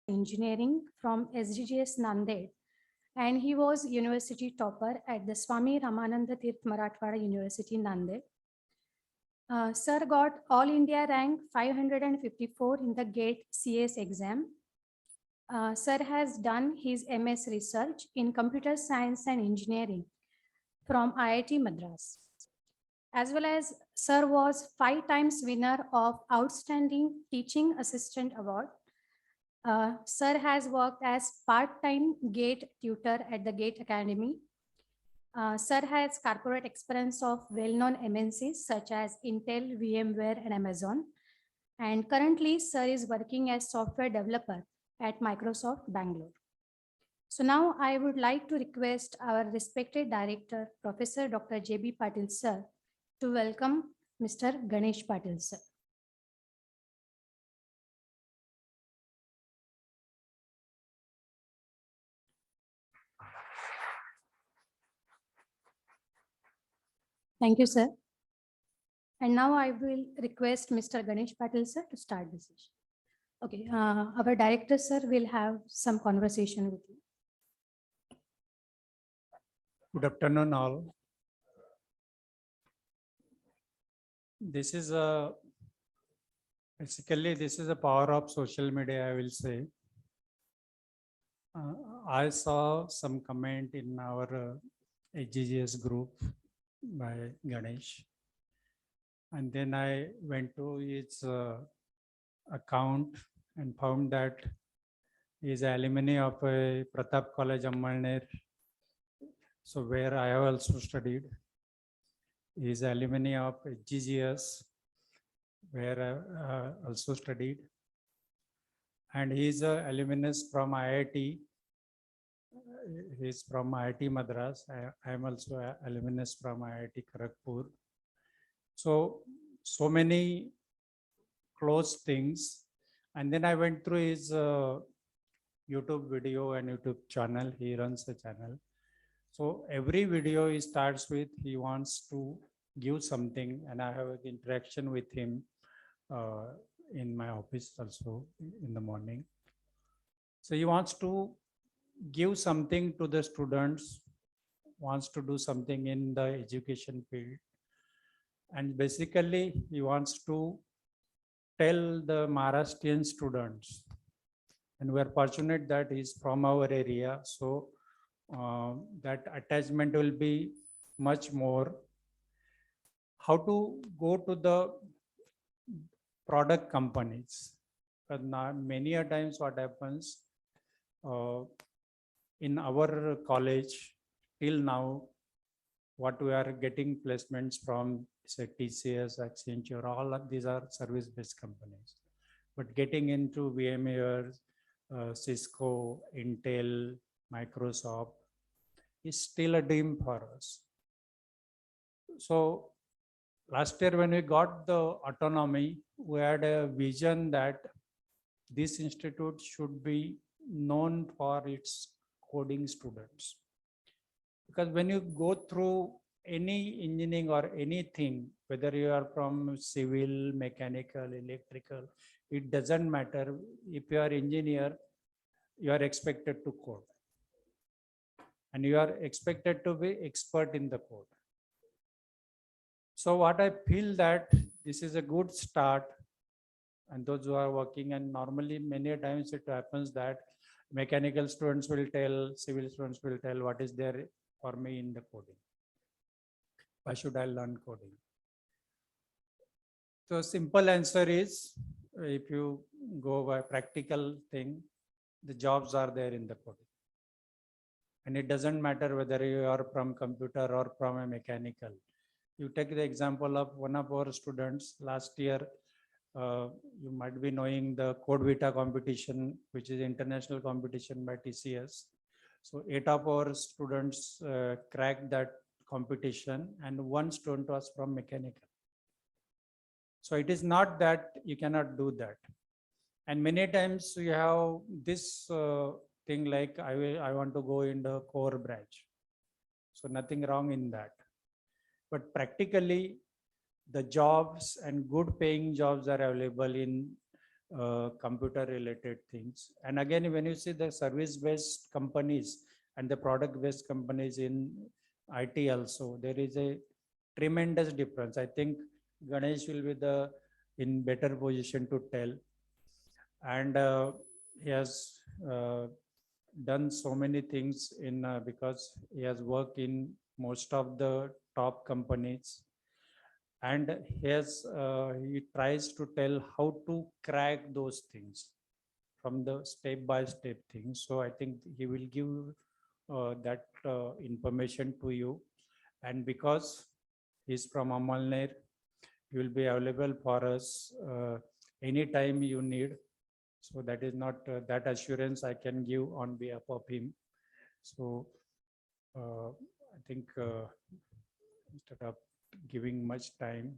Engineering from SGGS Nanded, and he was university topper at the Swami Ramananda Tirth Marathwada University, Nanded. Sir got All India rank 554 in the GATE CS exam. Sir has done his MS research in computer science and engineering from IIT Madras. As well as Sir was 5 times winner of Outstanding Teaching Assistant Award. Sir has worked as part-time GATE tutor at the GATE Academy. Sir has corporate experience of well-known MNCs such as Intel, VMware, and Amazon. And currently, Sir is working as software developer at Microsoft Bangalore. So now I would like to request our respected director, Professor Dr. J.B. Patil, sir, to welcome Mr. Ganesh Patil, sir. Thank you, sir. And now I will request Mr. Ganesh Patil, sir, to start the session. Okay, our director, sir, will have some conversation with you. Good afternoon, all. This is basically the power of social media, I will say. I saw some comment in our HGGS group by Ganesh. And then I went to his account and found that he is alumni of Pratap College, Ammalner. So where I have also studied. He is alumni of HGGS, where I also studied. And he is an alumnus from IIT. He is from IIT Madras. I am also an alumnus from IIT Kharagpur. So many close things. And then I went through his YouTube video and YouTube channel. He runs a channel. So every video he starts with, he wants to give something, and I have an interaction with him in my office also in the morning. So he wants to give something to the students, wants to do something in the education field. And basically he wants to tell the Maharashtrian students, and we are fortunate that he's from our area. So that attachment will be much more. How to go to the product companies. But now, many a times what happens in our college till now, what we are getting placements from, say, TCS, Accenture, all of these are service-based companies. But getting into VMware, Cisco, Intel, Microsoft is still a dream for us. So last year when we got the autonomy, we had a vision that this institute should be known for its coding students. Because when you go through any engineering or anything, whether you are from civil, mechanical, electrical, it doesn't matter. If you are engineer, you are expected to code. And you are expected to be expert in the code. So what I feel that this is a good start, and those who are working, and normally many times it happens that mechanical students will tell, civil students will tell what is there for me in the coding. Why should I learn coding? So simple answer is, if you go by practical thing, the jobs are there in the coding. And it doesn't matter whether you are from computer or from a mechanical. You take the example of one of our students last year, you might be knowing the Code Vita competition, which is international competition by TCS. So 8 of our students cracked that competition, and 1 student was from mechanical. So it is not that you cannot do that. And many times you have this thing like, I want to go in the core branch. So nothing wrong in that. But practically, the jobs and good paying jobs are available in computer related things. And again, when you see the service based companies and the product based companies in IT also, there is a tremendous difference. I think Ganesh will be the in better position to tell. And he has done so many things in because he has worked in most of the top companies, and he tries to tell how to crack those things from the step by step things. So I think he will give that information to you. And because he's from Amalner, he will be available for us anytime you need. So that is not that assurance I can give on behalf of him. So I think instead of giving much time,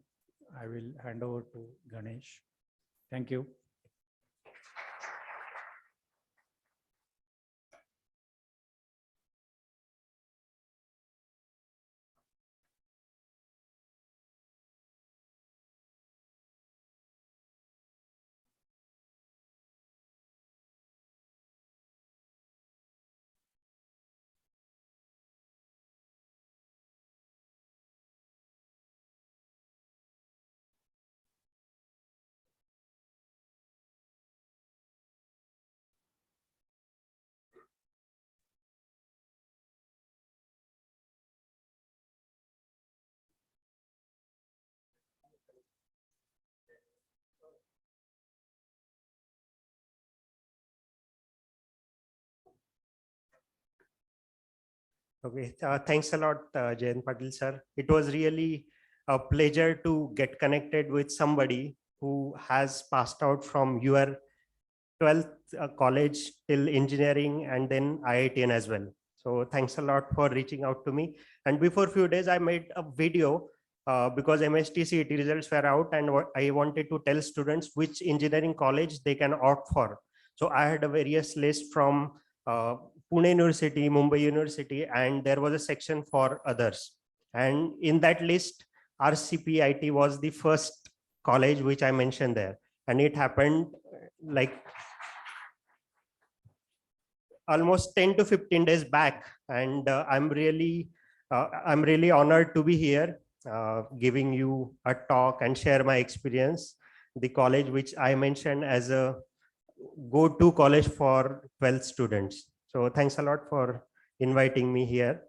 I will hand over to Ganesh. Thank you. Okay, thanks a lot, Jayant Patil sir. It was really a pleasure to get connected with somebody who has passed out from your 12th college till engineering and then IITN as well. So thanks a lot for reaching out to me. And before few days, I made a video because MST CET results were out, and I wanted to tell students which engineering college they can opt for. So I had a various list from Pune University, Mumbai University, and there was a section for others. And in that list, RCPIT was the first college which I mentioned there. And it happened like almost 10 to 15 days back. And I'm really honored to be here giving you a talk and share my experience. The college which I mentioned as a go-to college for 12 students. So thanks a lot for inviting me here.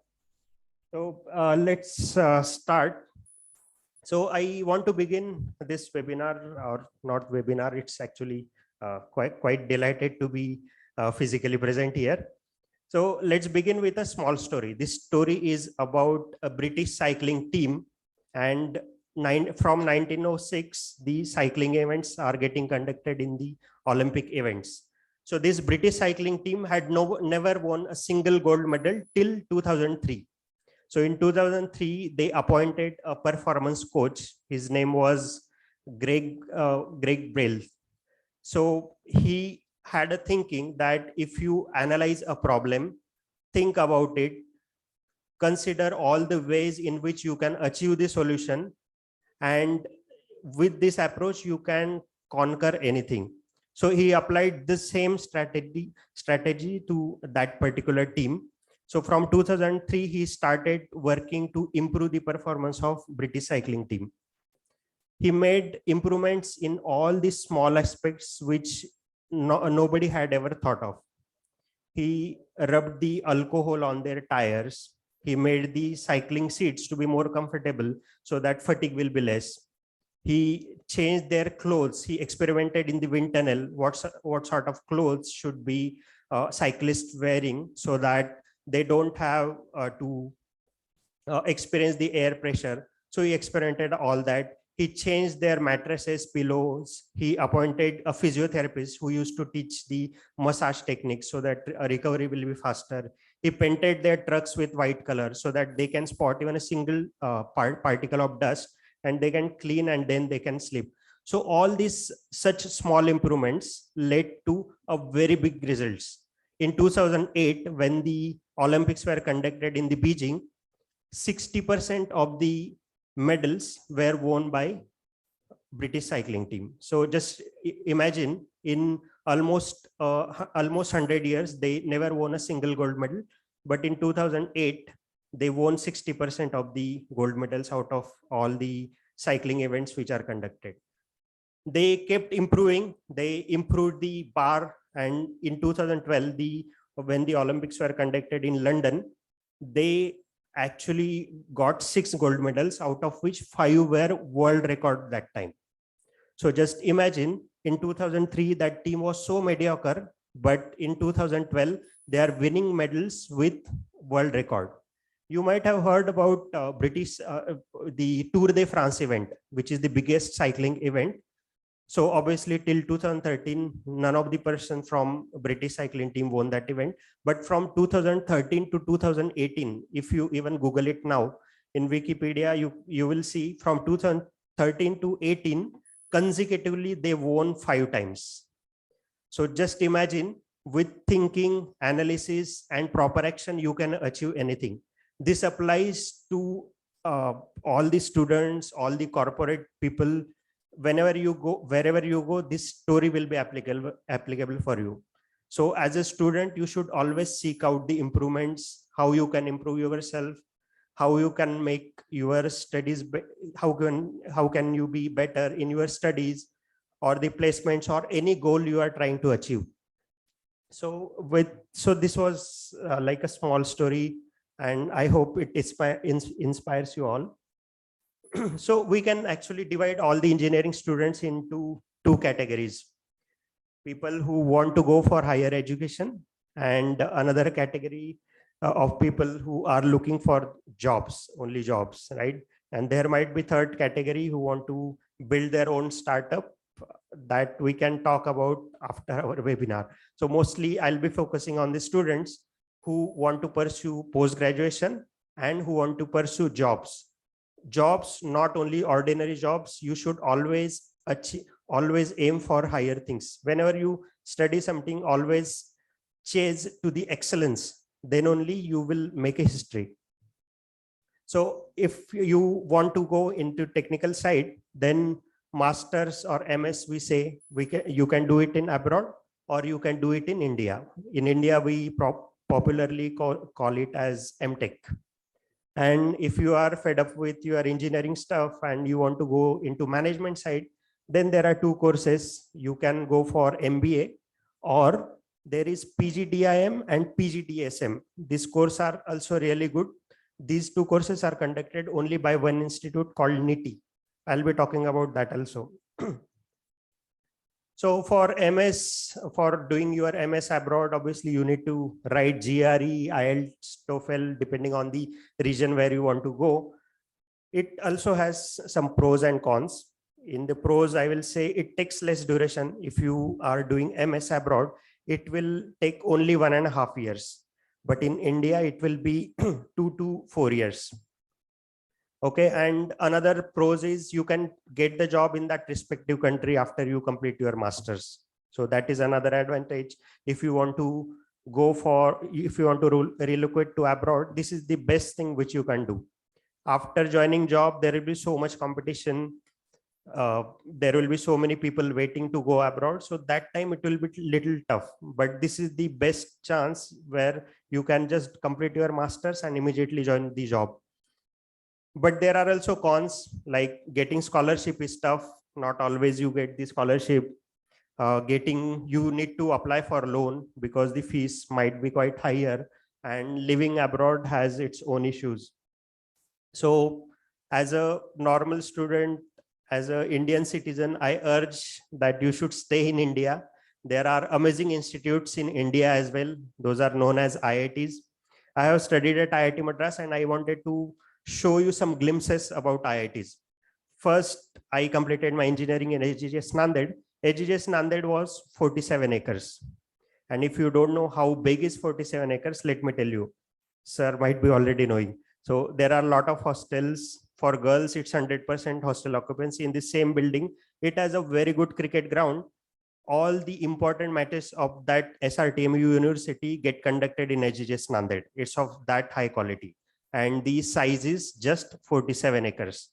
So let's start. So I want to begin this webinar, or not webinar, it's actually quite delighted to be physically present here. So let's begin with a small story. This story is about a British cycling team, and from 1906, the cycling events are getting conducted in the Olympic events. So this British cycling team had never won a single gold medal till 2003. So in 2003, they appointed a performance coach. His name was Greg Braille. So he had a thinking that if you analyze a problem, think about it, consider all the ways in which you can achieve the solution, and with this approach, you can conquer anything. So he applied the same strategy to that particular team. So from 2003, he started working to improve the performance of British cycling team. He made improvements in all the small aspects which nobody had ever thought of. He rubbed the alcohol on their tires. He made the cycling seats to be more comfortable so that fatigue will be less. He changed their clothes. He experimented in the wind tunnel, what sort of clothes should be cyclists wearing so that they don't have to experience the air pressure. So he experimented all that. He changed their mattresses, pillows. He appointed a physiotherapist who used to teach the massage techniques so that recovery will be faster. He painted their trucks with white color so that they can spot even a single particle of dust, and they can clean and then they can sleep. So all these such small improvements led to a very big results. In 2008, when the Olympics were conducted in the Beijing, 60% of the medals were won by British cycling team. So just imagine in almost 100 years, they never won a single gold medal. But in 2008, they won 60% of the gold medals out of all the cycling events which are conducted. They kept improving. They improved the bar, and in 2012, when the Olympics were conducted in London, they actually got 6 gold medals, out of which 5 were world record that time. So just imagine, in 2003 that team was so mediocre, but in 2012 they are winning medals with world record. You might have heard about the Tour de France event, which is the biggest cycling event. So obviously till 2013, none of the person from British cycling team won that event. But from 2013 to 2018, if you even Google it now in Wikipedia, you will see from 2013 to 18, consecutively they won 5 times. So just imagine, with thinking, analysis, and proper action, you can achieve anything. This applies to all the students, all the corporate people. Whenever you go, wherever you go, this story will be applicable for you. So as a student, you should always seek out the improvements, how you can improve yourself, how you can make your studies, how can you be better in your studies or the placements or any goal you are trying to achieve. So this was like a small story, and I hope it inspires you all. So we can actually divide all the engineering students into 2 categories: people who want to go for higher education, and another category of people who are looking for jobs, only jobs, right? And there might be third category who want to build their own startup, that we can talk about after our webinar. So mostly I'll be focusing on the students who want to pursue post-graduation and who want to pursue jobs. Jobs, not only ordinary jobs. You should always aim for higher things. Whenever you study something, always chase to the excellence. Then only you will make a history. So if you want to go into technical side, then masters or MS, we say you can do it in abroad, or you can do it in India. In India, we popularly call it as MTech. And if you are fed up with your engineering stuff and you want to go into management side, then there are 2 courses. You can go for MBA, or there is PGDIM and PGDSM. These courses are also really good. These 2 courses are conducted only by one institute called NITI. I'll be talking about that also. So for MS, for doing your MS abroad, obviously you need to write GRE, IELTS, TOEFL, depending on the region where you want to go. It also has some pros and cons. In the pros, I will say it takes less duration. If you are doing MS abroad, it will take only 1.5 years. But in India, it will be 2 to 4 years. Okay, and another pros is you can get the job in that respective country after you complete your masters. So that is another advantage. If you want to relocate to abroad, this is the best thing which you can do. After joining job, there will be so much competition. There will be so many people waiting to go abroad. So that time it will be little tough, but this is the best chance where you can just complete your masters and immediately join the job. But there are also cons, like getting scholarship is tough. Not always you get the scholarship. You need to apply for loan because the fees might be quite higher, and living abroad has its own issues. So as a normal student, as an Indian citizen, I urge that you should stay in India. There are amazing institutes in India as well. Those are known as IITs. I have studied at IIT Madras, and I wanted to show you some glimpses about IITs. First, I completed my engineering in HGGS Nanded. HGGS Nanded was 47 acres. And if you don't know how big is 47 acres, let me tell you. Sir might be already knowing. So there are a lot of hostels. For girls, it's 100% hostel occupancy in the same building. It has a very good cricket ground. All the important matters of that SRTMU University get conducted in HGGS Nanded. It's of that high quality. And the size is just 47 acres.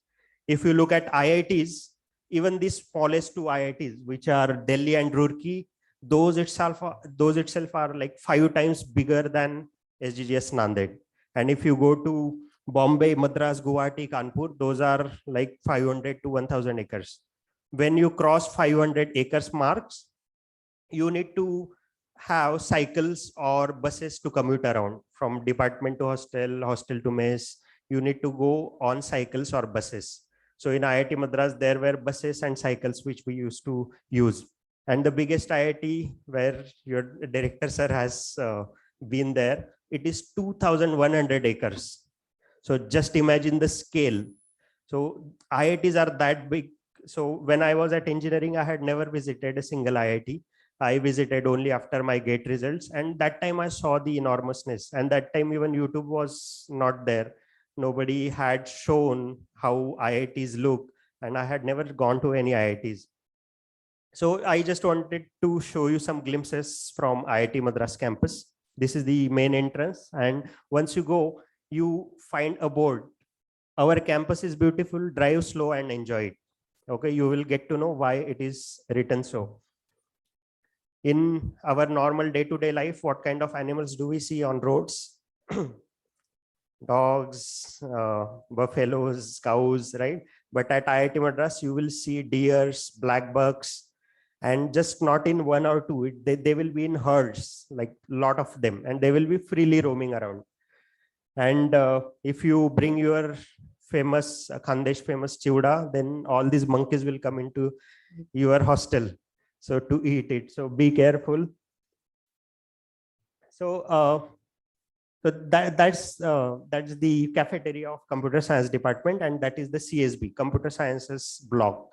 If you look at IITs, even the smallest two IITs, which are Delhi and Roorkee, those itself are like 5 times bigger than SGGS Nanded. And if you go to Bombay, Madras, Guwahati, Kanpur, those are like 500 to 1000 acres. When you cross 500 acres marks, you need to have cycles or buses to commute around from department to hostel, hostel to mess. You need to go on cycles or buses. So in IIT Madras, there were buses and cycles which we used to use. And the biggest IIT where your director sir has been there, it is 2100 acres. So just imagine the scale. So IITs are that big. So when I was at engineering, I had never visited a single IIT. I visited only after my GATE results. And that time I saw the enormousness. And that time even YouTube was not there. Nobody had shown how IITs look. And I had never gone to any IITs. So I just wanted to show you some glimpses from IIT Madras campus. This is the main entrance. And once you go, you find a board. Our campus is beautiful, drive slow and enjoy it. Okay, you will get to know why it is written so. In our normal day-to-day life, what kind of animals do we see on roads? Dogs, buffaloes, cows, right? But at IIT Madras, you will see deers, black bucks, and just not in one or two, they will be in herds, like a lot of them, and they will be freely roaming around. And if you bring your famous Khandesh famous chiuda, then all these monkeys will come into your hostel, so to eat it. So be careful. So that's the cafeteria of computer science department, and that is the CSB, computer sciences block,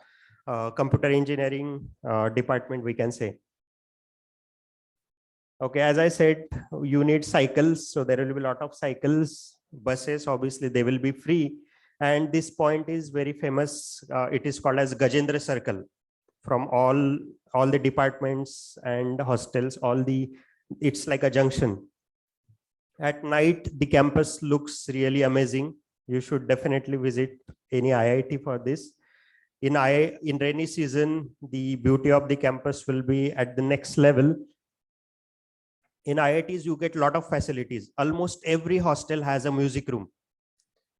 computer engineering department, we can say. Okay, as I said, you need cycles, so there will be a lot of cycles. Buses, obviously they will be free. And this point is very famous. It is called as Gajendra Circle. From all the departments and hostels, it's like a junction. At night, the campus looks really amazing. You should definitely visit any IIT for this. In rainy season, the beauty of the campus will be at the next level. In IITs, you get a lot of facilities. Almost every hostel has a music room.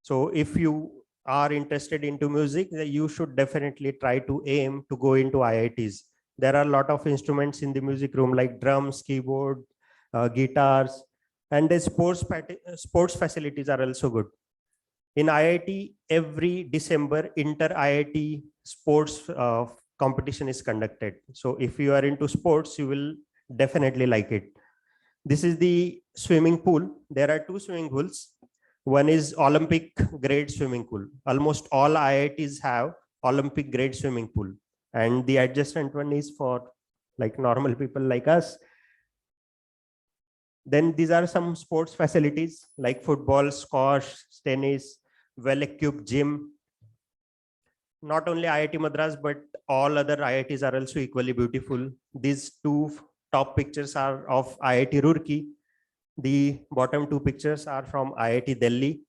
So if you are interested into music, you should definitely try to aim to go into IITs. There are a lot of instruments in the music room like drums, keyboard, guitars, and the sports facilities are also good. In IIT, every December, inter-IIT sports competition is conducted. So if you are into sports, you will definitely like it. This is the swimming pool. There are 2 swimming pools. One is Olympic grade swimming pool. Almost all IITs have Olympic grade swimming pool. And the adjacent one is for like normal people like us. Then these are some sports facilities like football, squash, tennis, well-equipped gym. Not only IIT Madras, but all other IITs are also equally beautiful. These 2 top pictures are of IIT Roorkee. The bottom 2 pictures are from IIT Delhi.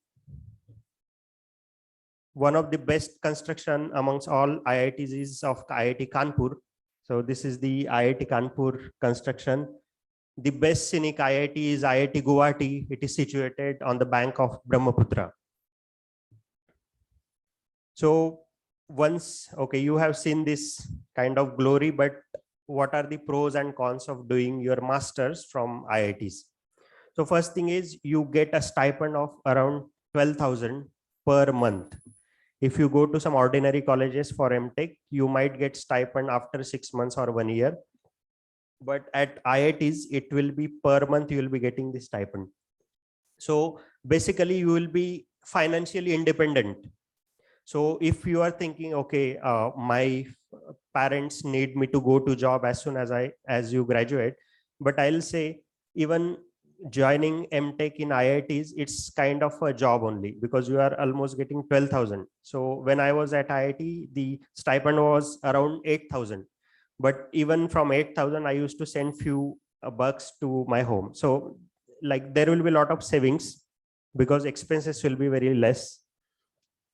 One of the best construction amongst all IITs is of IIT Kanpur. So this is the IIT Kanpur construction. The best scenic IIT is IIT Guwahati. It is situated on the bank of Brahmaputra. So once, okay, you have seen this kind of glory, but what are the pros and cons of doing your masters from IITs? So first thing is you get a stipend of around 12,000 per month. If you go to some ordinary colleges for MTech, you might get stipend after 6 months or 1 year. But at IITs, it will be per month you will be getting the stipend. So basically you will be financially independent. So if you are thinking, okay, my parents need me to go to job as soon as you graduate, but I'll say even joining MTech in IITs, it's kind of a job only because you are almost getting 12,000. So when I was at IIT, the stipend was around 8,000. But even from 8,000, I used to send few bucks to my home. So like there will be a lot of savings because expenses will be very less.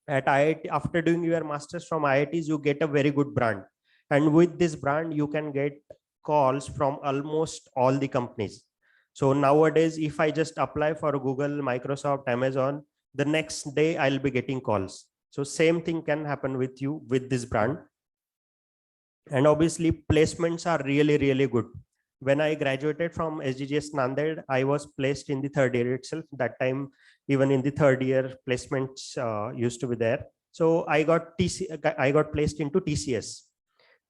At IIT, after doing your masters from IITs, you get a very good brand. And with this brand, you can get calls from almost all the companies. So nowadays, if I just apply for Google, Microsoft, Amazon, the next day I'll be getting calls. So same thing can happen with you with this brand. And obviously placements are really, really good. When I graduated from SGGS Nanded, I was placed in the third year itself. That time, even in the third year, placements used to be there. So I got placed into TCS.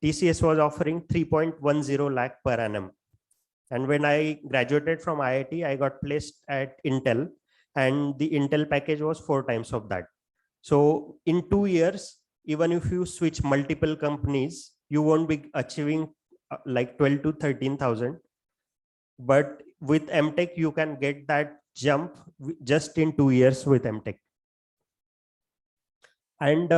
TCS was offering 3.10 lakh per annum. And when I graduated from IIT, I got placed at Intel, and the Intel package was 4 times of that. So in 2 years, even if you switch multiple companies, you won't be achieving like 12 to 13,000. But with MTech, you can get that jump just in 2 years with MTech. And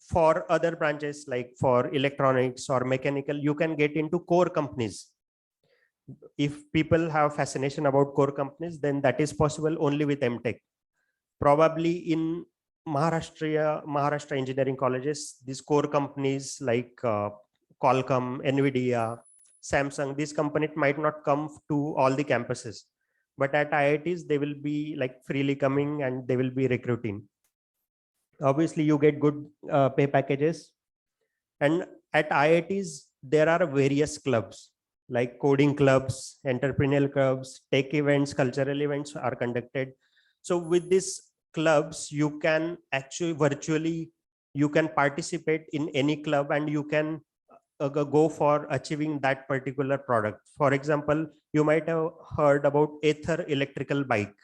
for other branches, like for electronics or mechanical, you can get into core companies. If people have fascination about core companies, then that is possible only with MTech. Probably in Maharashtra engineering colleges, these core companies like Qualcomm, Nvidia, Samsung, these companies might not come to all the campuses, but at IITs, they will be like freely coming and they will be recruiting. Obviously, you get good pay packages. And at IITs, there are various clubs like coding clubs, entrepreneurial clubs, tech events, cultural events are conducted. So with these clubs, you can actually virtually, you can participate in any club and you can go for achieving that particular product. For example, you might have heard about Ather electrical bike.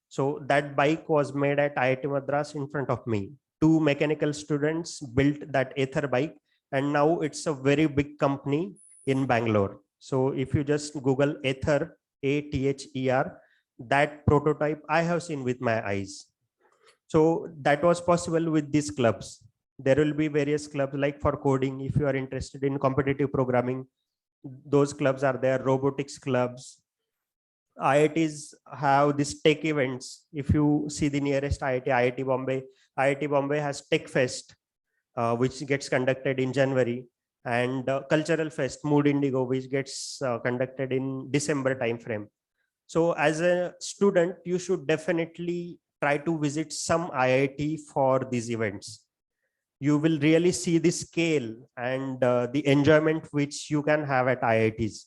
So that bike was made at IIT Madras in front of me. 2 mechanical students built that Ather bike, and now it's a very big company in Bangalore. So if you just Google Ather, ATHER, that prototype I have seen with my eyes. So that was possible with these clubs. There will be various clubs like for coding. If you are interested in competitive programming, those clubs are there, robotics clubs. IITs have these tech events. If you see the nearest IIT, IIT Bombay has Tech Fest, which gets conducted in January, and Cultural Fest, Mood Indigo, which gets conducted in December timeframe. So as a student, you should definitely try to visit some IIT for these events. You will really see the scale and the enjoyment which you can have at IITs.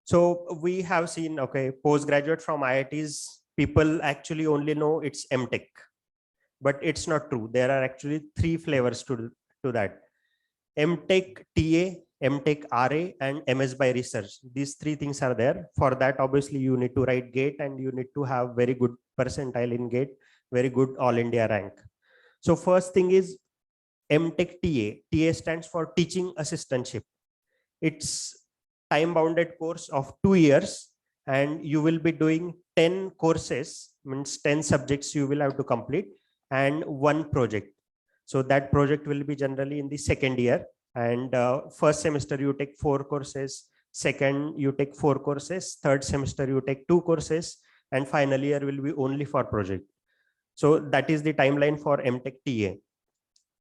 So we have seen, okay, postgraduate from IITs, people actually only know it's MTech, but it's not true. There are actually 3 flavors to that. MTech TA, MTech RA, and MS by research. These 3 things are there. For that, obviously, you need to write GATE and you need to have very good percentile in GATE, very good all India rank. So first thing is MTech TA. TA stands for Teaching Assistantship. It's time bounded course of 2 years, and you will be doing 10 courses, means 10 subjects you will have to complete, and 1 project. So that project will be generally in the second year, and first semester you take 4 courses, second you take 4 courses, third semester you take 2 courses, and final year will be only for project. So that is the timeline for MTech TA.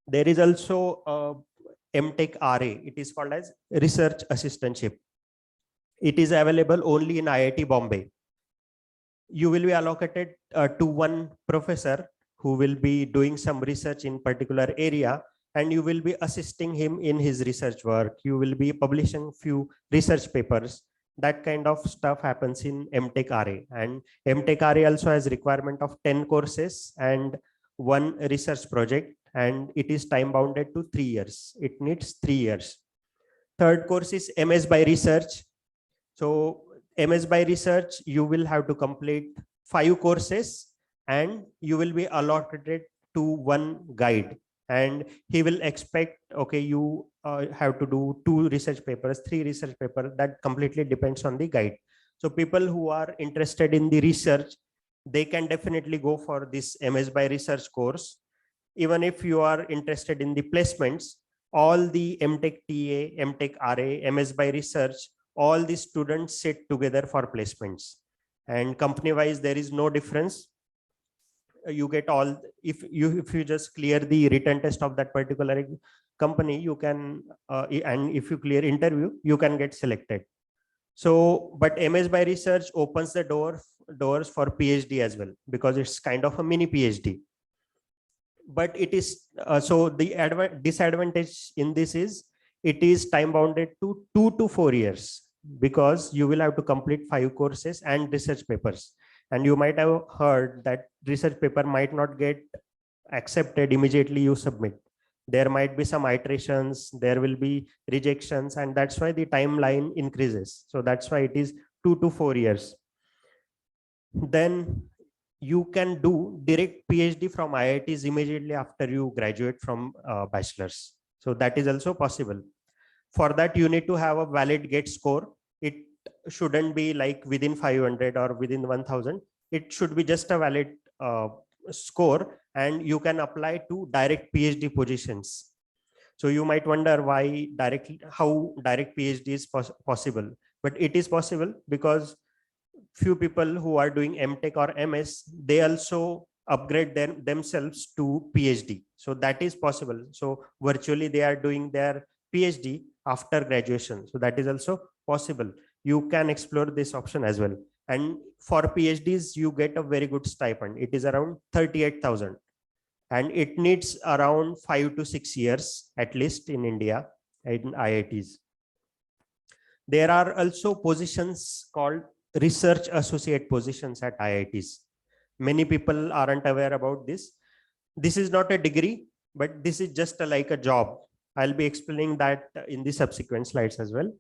There is also MTech RA. It is called as Research Assistantship. It is available only in IIT Bombay. You will be allocated to 1 professor who will be doing some research in particular area, and you will be assisting him in his research work. You will be publishing few research papers. That kind of stuff happens in MTech RA, and MTech RA also has requirement of 10 courses and 1 research project, and it is time bounded to 3 years. It needs 3 years. Third course is MS by research. So MS by research, you will have to complete 5 courses and you will be allotted to 1 guide, and he will expect, okay, you have to do 2 research papers, 3 research papers. That completely depends on the guide. So people who are interested in the research, they can definitely go for this MS by research course. Even if you are interested in the placements, all the MTech TA, MTech RA, MS by research, all the students sit together for placements, and company wise there is no difference. you get all, if you just clear the written test of that particular company, you can, and if you clear interview, you can get selected. So, but MS by Research opens the doors for PhD as well, because it's kind of a mini PhD. But it is, so the disadvantage in this is it is time bounded to 2 to 4 years, because you will have to complete 5 courses and research papers. And you might have heard that research paper might not get accepted immediately you submit. There might be some iterations, there will be rejections, and that's why the timeline increases. So that's why it is 2 to 4 years. Then you can do direct PhD from IITs immediately after you graduate from bachelor's. So that is also possible. For that, you need to have a valid GATE score. It shouldn't be like within 500 or within 1000. It should be just a valid score, and you can apply to direct PhD positions. So you might wonder how direct PhD is possible, but it is possible because few people who are doing MTech or MS, they also upgrade themselves to PhD. So that is possible. So virtually they are doing their PhD after graduation. So that is also possible. You can explore this option as well. And for PhDs, you get a very good stipend. It is around 38,000. And it needs around 5 to 6 years, at least in India, in IITs. There are also positions called research associate positions at IITs. Many people aren't aware about this. This is not a degree, but this is just like a job. I'll be explaining that in the subsequent slides as well.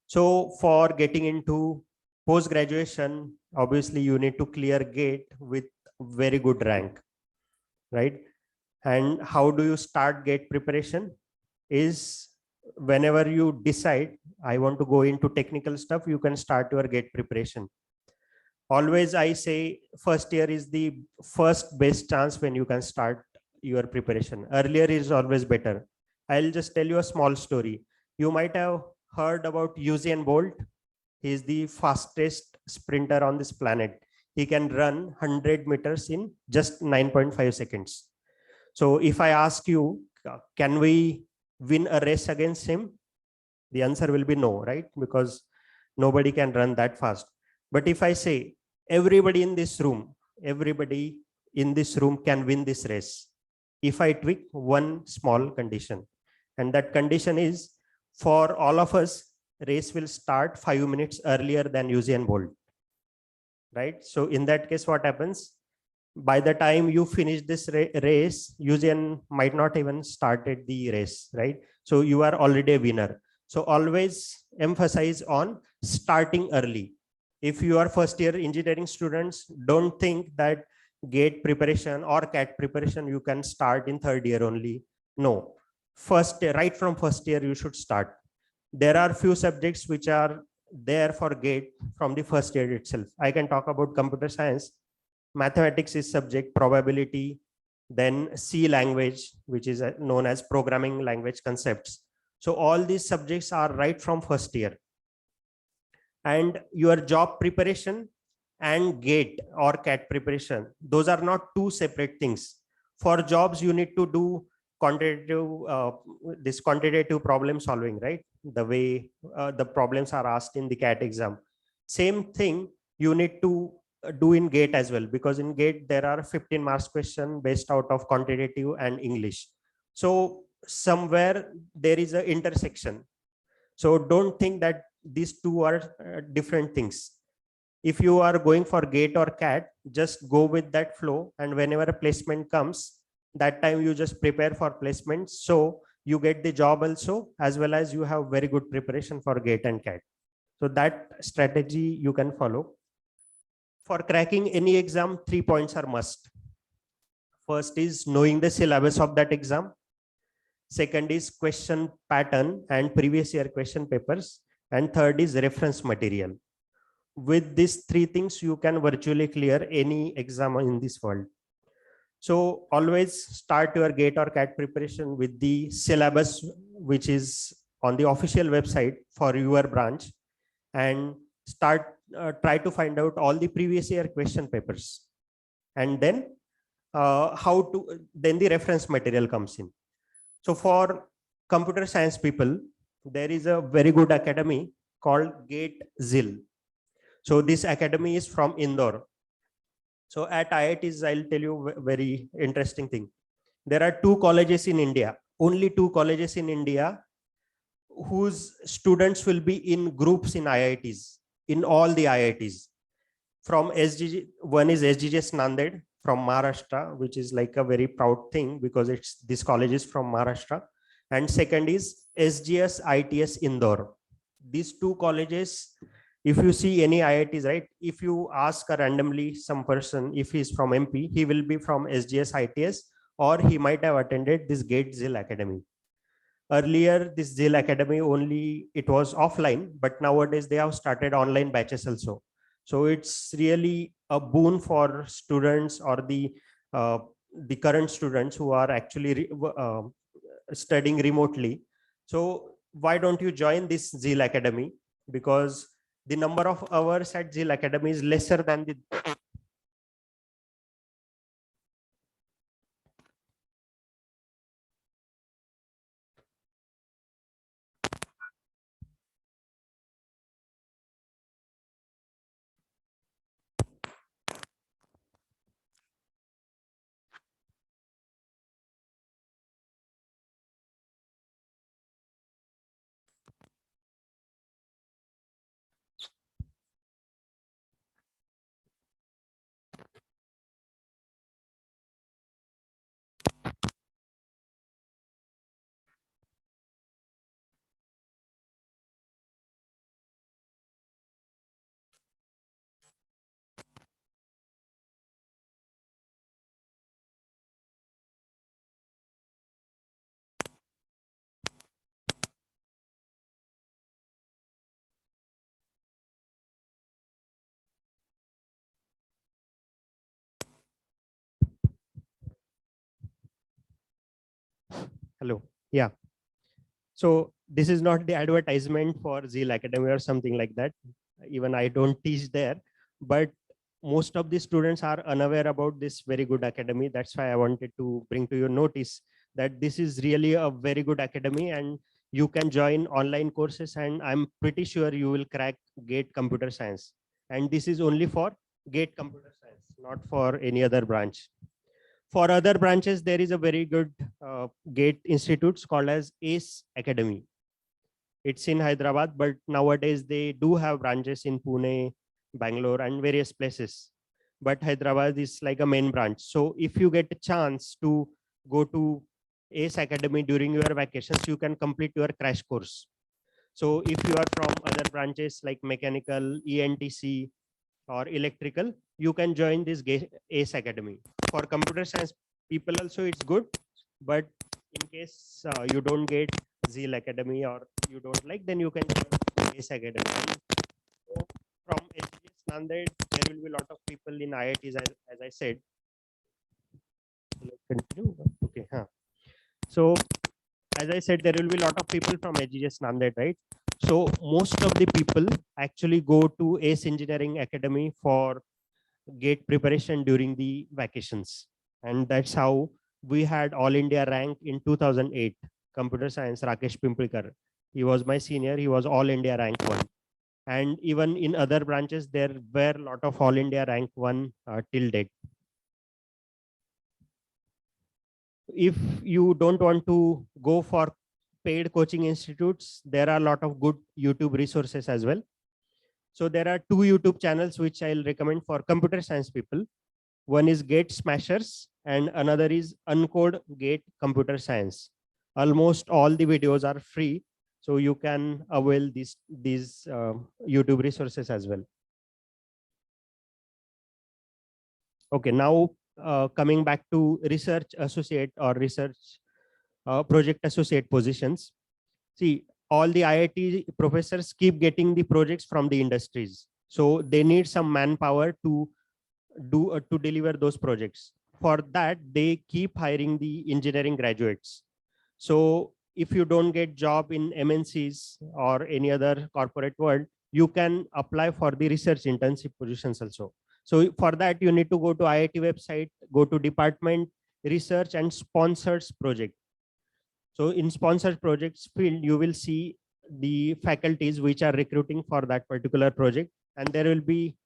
So for getting into post-graduation, obviously you need to clear GATE with very good rank, right? And how do you start GATE preparation is whenever you decide, I want to go into technical stuff, you can start your GATE preparation. Always I say first year is the first best chance when you can start your preparation. Earlier is always better. I'll just tell you a small story. You might have heard about Usain Bolt. He is the fastest sprinter on this planet. He can run 100 meters in just 9.5 seconds. So if I ask you, can we win a race against him? The answer will be no, right? Because nobody can run that fast. But if I say everybody in this room can win this race, if I tweak one small condition, and that condition is for all of us, race will start 5 minutes earlier than Usain Bolt, right? So in that case, what happens? By the time you finish this race, Usain might not even started the race, right? So you are already a winner. So always emphasize on starting early. If you are first year engineering students, don't think that GATE preparation or CAT preparation you can start in third year only. No, right from first year you should start. There are few subjects which are there for GATE from the first year itself. I can talk about computer science. Mathematics is subject, probability, then C language, which is known as programming language concepts. So all these subjects are right from first year. And your job preparation and GATE or CAT preparation, those are not two separate things. For jobs, you need to do quantitative problem solving, right? The way the problems are asked in the CAT exam. Same thing you need to do in GATE as well, because in GATE there are 15 marks question based out of quantitative and English. So somewhere there is an intersection. So don't think that these two are different things. If you are going for GATE or CAT, just go with that flow, and whenever a placement comes, that time you just prepare for placement, so you get the job also, as well as you have very good preparation for GATE and CAT. So that strategy you can follow. For cracking any exam, 3 points are must. First is knowing the syllabus of that exam. Second is question pattern and previous year question papers. And third is reference material. With these 3 things, you can virtually clear any exam in this world. So always start your GATE or CAT preparation with the syllabus, which is on the official website for your branch, and try to find out all the previous year question papers. and then then the reference material comes in. So for computer science people, there is a very good academy called GATE ZIL. So this academy is from Indore. So at IITs, I'll tell you very interesting thing. There are two colleges in India, only two colleges in India whose students will be in groups in IITs, in all the IITs. From SGG, one is SGGS Nanded from Maharashtra, which is like a very proud thing because this college is from Maharashtra. And second is SGS ITS Indore. These two colleges, if you see any IITs, right? If you ask randomly some person, if he's from MP, he will be from SGS ITS, or he might have attended this GATE ZIL Academy. Earlier, this ZIL Academy only, it was offline, but nowadays they have started online batches also. So it's really a boon for students or the current students who are actually studying remotely. So why don't you join this ZIL Academy? Because the number of hours at ZIL Academy is lesser than the hello. Yeah. So this is not the advertisement for ZIL Academy or something like that. Even I don't teach there, but most of the students are unaware about this very good academy. That's why I wanted to bring to your notice that this is really a very good academy, and you can join online courses, and I'm pretty sure you will crack GATE Computer Science. And this is only for GATE Computer Science, not for any other branch. For other branches, there is a very good GATE institutes called as ACE Academy. It's in Hyderabad, but nowadays they do have branches in Pune, Bangalore, and various places. But Hyderabad is like a main branch. So if you get a chance to go to ACE Academy during your vacations, you can complete your crash course. So if you are from other branches like mechanical, ENTC, or electrical, you can join this ACE Academy. For computer science people also it's good, but in case you don't get ZIL Academy or you don't like, then you can join ACE Academy. So from SGS Nanded, there will be a lot of people in IITs, as I said. Continue. Okay. So as I said, there will be a lot of people from SGS Nanded, right? So most of the people actually go to ACE Engineering Academy for GATE preparation during the vacations. And that's how we had All India rank in 2008, computer science, Rakesh Pimplikar. He was my senior, he was All India rank 1. And even in other branches, there were a lot of All India rank 1 till date. If you don't want to go for paid coaching institutes, there are a lot of good YouTube resources as well. So there are 2 YouTube channels which I'll recommend for computer science people. One is GATE Smashers and another is Uncode GATE Computer Science. Almost all the videos are free, so you can avail these YouTube resources as well. Okay, now coming back to research associate or research project associate positions. See, all the IIT professors keep getting the projects from the industries. So they need some manpower to deliver those projects. For that, they keep hiring the engineering graduates. So if you don't get job in MNCs or any other corporate world, you can apply for the research internship positions also. So for that, you need to go to IIT website, go to department, research and sponsors project. So in sponsored projects field, you will see the faculties which are recruiting for that particular project, and there will be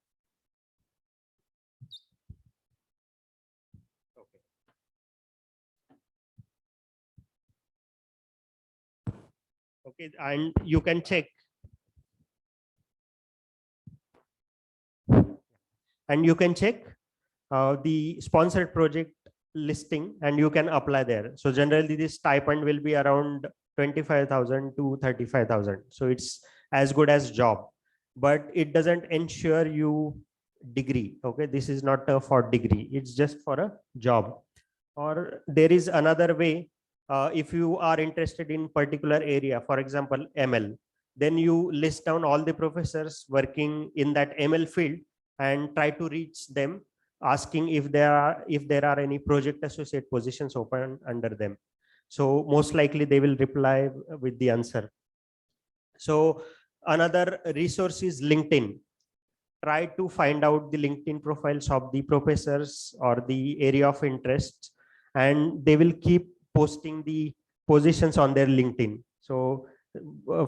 okay, and you can check the sponsored project listing and you can apply there. So generally this stipend will be around 25,000 to 35,000. So it's as good as job, but it doesn't ensure you degree. Okay, this is not for degree, it's just for a job. Or there is another way, if you are interested in particular area, for example ML, then you list down all the professors working in that ML field and try to reach them, asking if there are any project associate positions open under them. So most likely they will reply with the answer. So another resource is LinkedIn. Try to find out the LinkedIn profiles of the professors or the area of interest, and they will keep posting the positions on their LinkedIn. So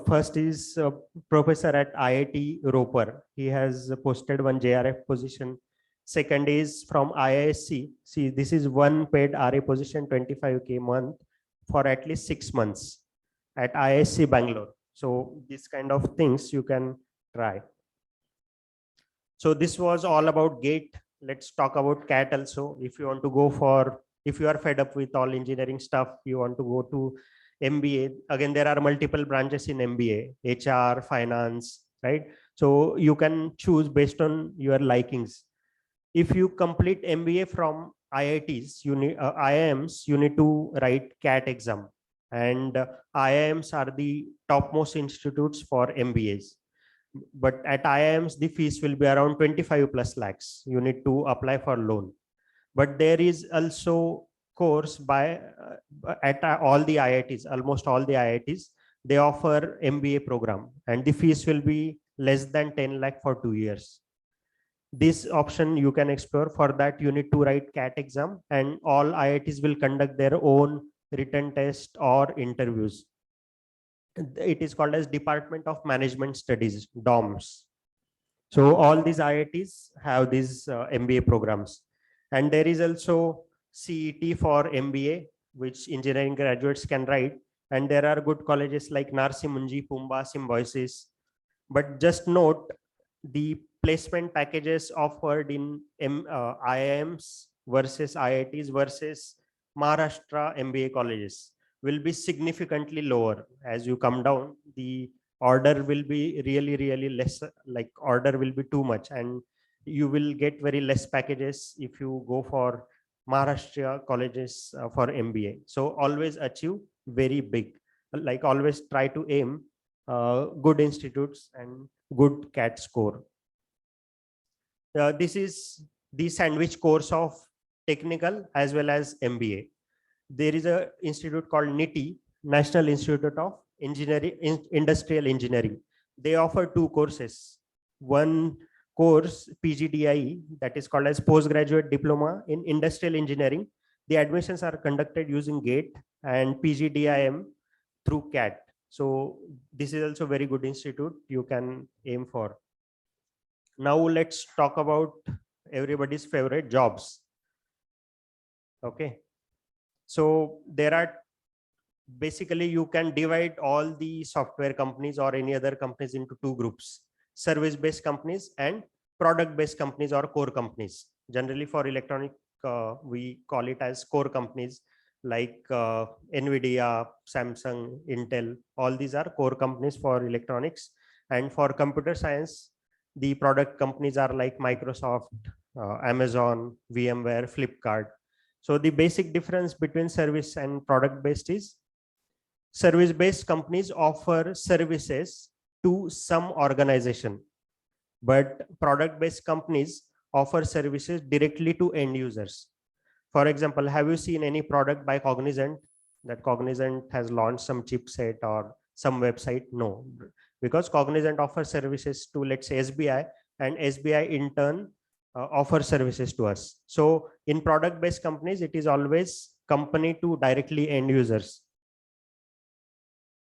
first is professor at IIT Roper. He has posted one JRF position. Second is from IISc. See, this is one paid RA position, 25K month for at least 6 months at IISc Bangalore. So this kind of things you can try. So this was all about GATE. Let's talk about CAT also. If you want to go for, if you are fed up with all engineering stuff, you want to go to MBA. Again, there are multiple branches in MBA, HR, finance, right? So you can choose based on your likings. If you complete MBA from IITs, you need IIMs, you need to write CAT exam, and IIMs are the topmost institutes for MBAs. But at IIMs, the fees will be around 25 plus lakhs. You need to apply for loan. But there is also course by at all the IITs, almost all the IITs, they offer MBA program, and the fees will be less than 10 lakh for 2 years. This option you can explore. For that, you need to write CAT exam, and all IITs will conduct their own written test or interviews. It is called as Department of Management Studies, DOMS. So all these IITs have these MBA programs, and there is also CET for MBA, which engineering graduates can write. And there are good colleges like Narsi Munji, Pumba, Symbiosis. But just note the placement packages offered in IIMs versus IITs versus Maharashtra MBA colleges will be significantly lower. As you come down, the order will be really less, like order will be too much, and you will get very less packages if you go for Maharashtra colleges for MBA. So always achieve very big, like always try to aim good institutes and good CAT score. This is the sandwich course of technical as well as MBA. There is a institute called NITI, National Institute of Engineering, Industrial Engineering. They offer 2 courses. One course, PGDIE, that is called as Postgraduate Diploma in Industrial Engineering. The admissions are conducted using GATE, and PGDIM through CAT. So this is also very good institute you can aim for. Now let's talk about everybody's favorite, jobs. Okay. So there are basically, you can divide all the software companies or any other companies into 2 groups: service-based companies and product-based companies or core companies. Generally for electronic, we call it as core companies like NVIDIA, Samsung, Intel. All these are core companies for electronics. And for computer science, the product companies are like Microsoft, Amazon, VMware, Flipkart. So the basic difference between service and product based is, service based companies offer services to some organization, but product based companies offer services directly to end users. For example, have you seen any product by Cognizant, that Cognizant has launched some chipset or some website? No, because Cognizant offers services to, let's say, SBI, and SBI in turn offer services to us. So in product-based companies, it is always company to directly end users.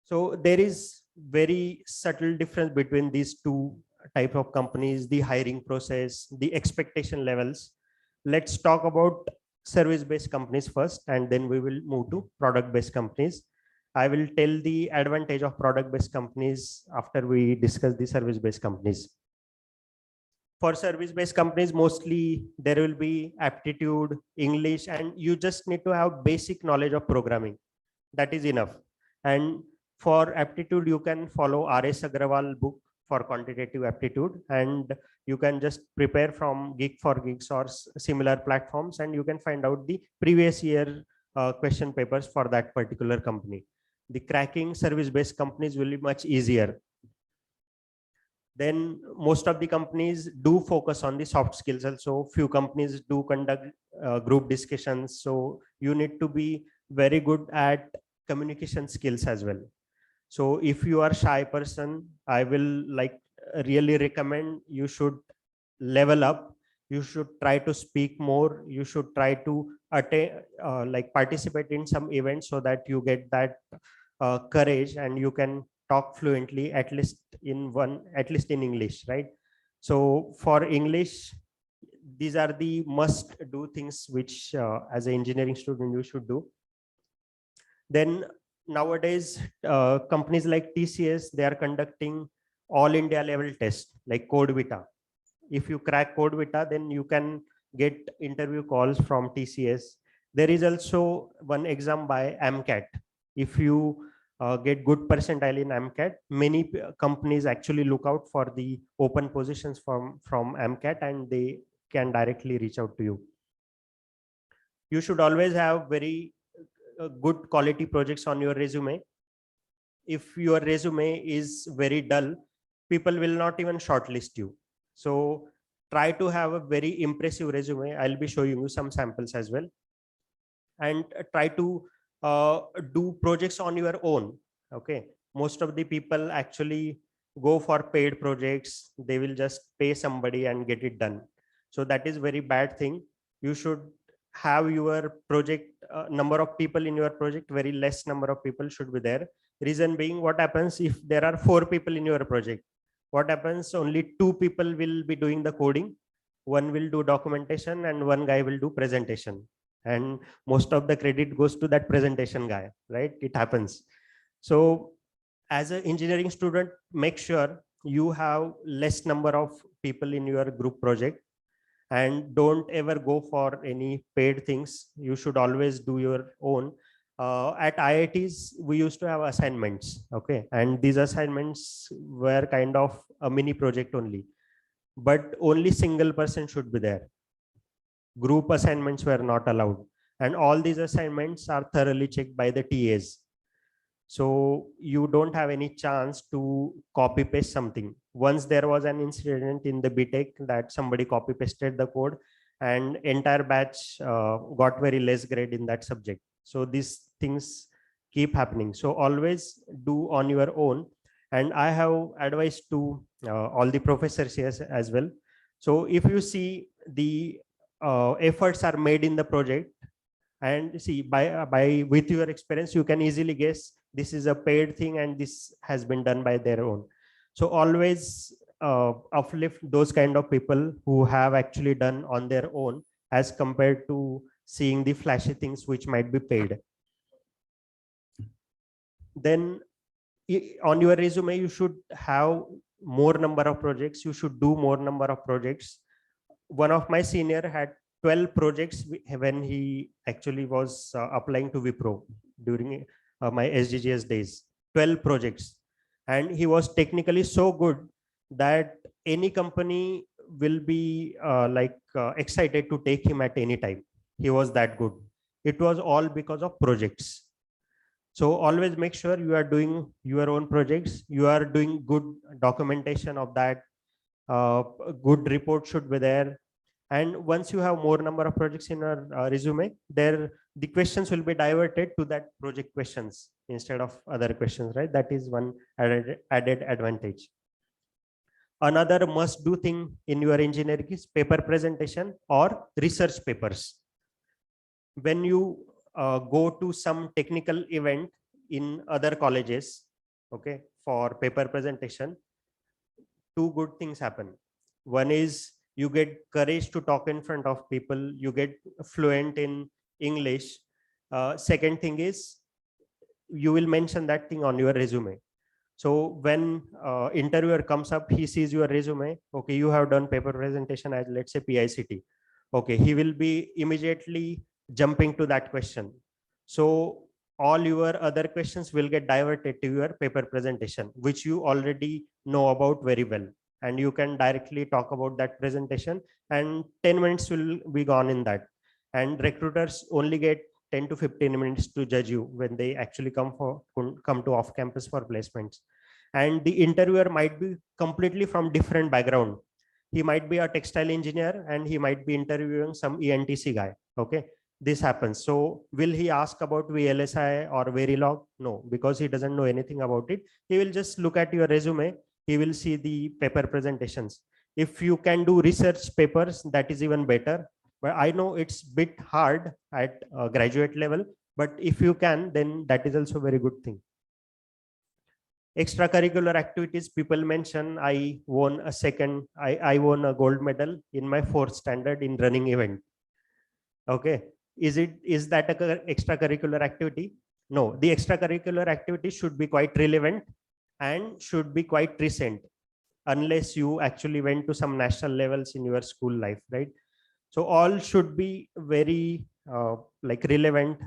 So there is very subtle difference between these two type of companies, the hiring process, the expectation levels. Let's talk about service-based companies first, and then we will move to product-based companies. I will tell the advantage of product-based companies after we discuss the service-based companies. For service-based companies, mostly there will be aptitude, English, and you just need to have basic knowledge of programming. That is enough. And for aptitude, you can follow R.S. Agrawal book for quantitative aptitude, and you can just prepare from Geek4Geeks or similar platforms, and you can find out the previous year question papers for that particular company. The cracking service-based companies will be much easier. Then most of the companies do focus on the soft skills. Also, few companies do conduct group discussions. So you need to be very good at communication skills as well. So if you are shy person, I will really recommend you should level up. You should try to speak more. You should try to attend, participate in some events so that you get that courage and you can talk fluently, at least in English, right? So for English, these are the must do things which as an engineering student you should do. Then nowadays companies like TCS, they are conducting all India level test like CodeVita. If you crack CodeVita, then you can get interview calls from TCS. There is also one exam by AMCAT. If you get good percentile in AMCAT, many companies actually look out for the open positions from AMCAT, and they can directly reach out to you. You should always have very good quality projects on your resume. If your resume is very dull, people will not even shortlist you. So try to have a very impressive resume. I'll be showing you some samples as well. And try to do projects on your own. Okay. Most of the people actually go for paid projects. They will just pay somebody and get it done. So that is very bad thing. You should have your project number of people in your project, very less number of people should be there. Reason being, what happens if there are 4 people in your project? What happens? Only 2 people will be doing the coding. One will do documentation and one guy will do presentation. And most of the credit goes to that presentation guy, right? It happens. So as an engineering student, make sure you have less number of people in your group project, and don't ever go for any paid things. You should always do your own. At IITs, we used to have assignments, okay? And these assignments were kind of a mini project only, but only single person should be there. Group assignments were not allowed. And all these assignments are thoroughly checked by the TAs. So you don't have any chance to copy paste something. Once there was an incident in the BTech that somebody copy pasted the code and entire batch got very less grade in that subject. So these things keep happening. So always do on your own. And I have advice to all the professors here as well. So if you see the efforts are made in the project, and see by with your experience, you can easily guess this is a paid thing and this has been done by their own. So always uplift those kind of people who have actually done on their own as compared to seeing the flashy things which might be paid. Then on your resume, you should have more number of projects. You should do more number of projects. One of my senior had 12 projects when he actually was applying to Wipro during my SGGS days. 12 projects, and he was technically so good that any company will be excited to take him at any time. He was that good. It was all because of projects. So always make sure you are doing your own projects. You are doing good documentation of that. Good report should be there. And once you have more number of projects in your resume, the questions will be diverted to that project questions instead of other questions, right? That is one added advantage. Another must do thing in your engineering is paper presentation or research papers. When you go to some technical event in other colleges, okay, for paper presentation, two good things happen. One is you get courage to talk in front of people, you get fluent in English. Second thing is you will mention that thing on your resume. So when interviewer comes up, he sees your resume, okay, you have done paper presentation at, let's say, PICT. Okay, he will be immediately jumping to that question. So all your other questions will get diverted to your paper presentation, which you already know about very well. And you can directly talk about that presentation, and 10 minutes will be gone in that. And recruiters only get 10 to 15 minutes to judge you when they actually come to off campus for placements. And the interviewer might be completely from different background. He might be a textile engineer and he might be interviewing some ENTC guy. Okay, this happens. So will he ask about VLSI or Verilog? No, because he doesn't know anything about it. He will just look at your resume. He will see the paper presentations. If you can do research papers, that is even better. But I know it's bit hard at graduate level, but if you can, then that is also a very good thing. Extracurricular activities, people mention I won a gold medal in my 4th standard in running event. Okay, is that a extracurricular activity? No, the extracurricular activity should be quite relevant and should be quite recent, unless you actually went to some national levels in your school life, right? So all should be very like relevant.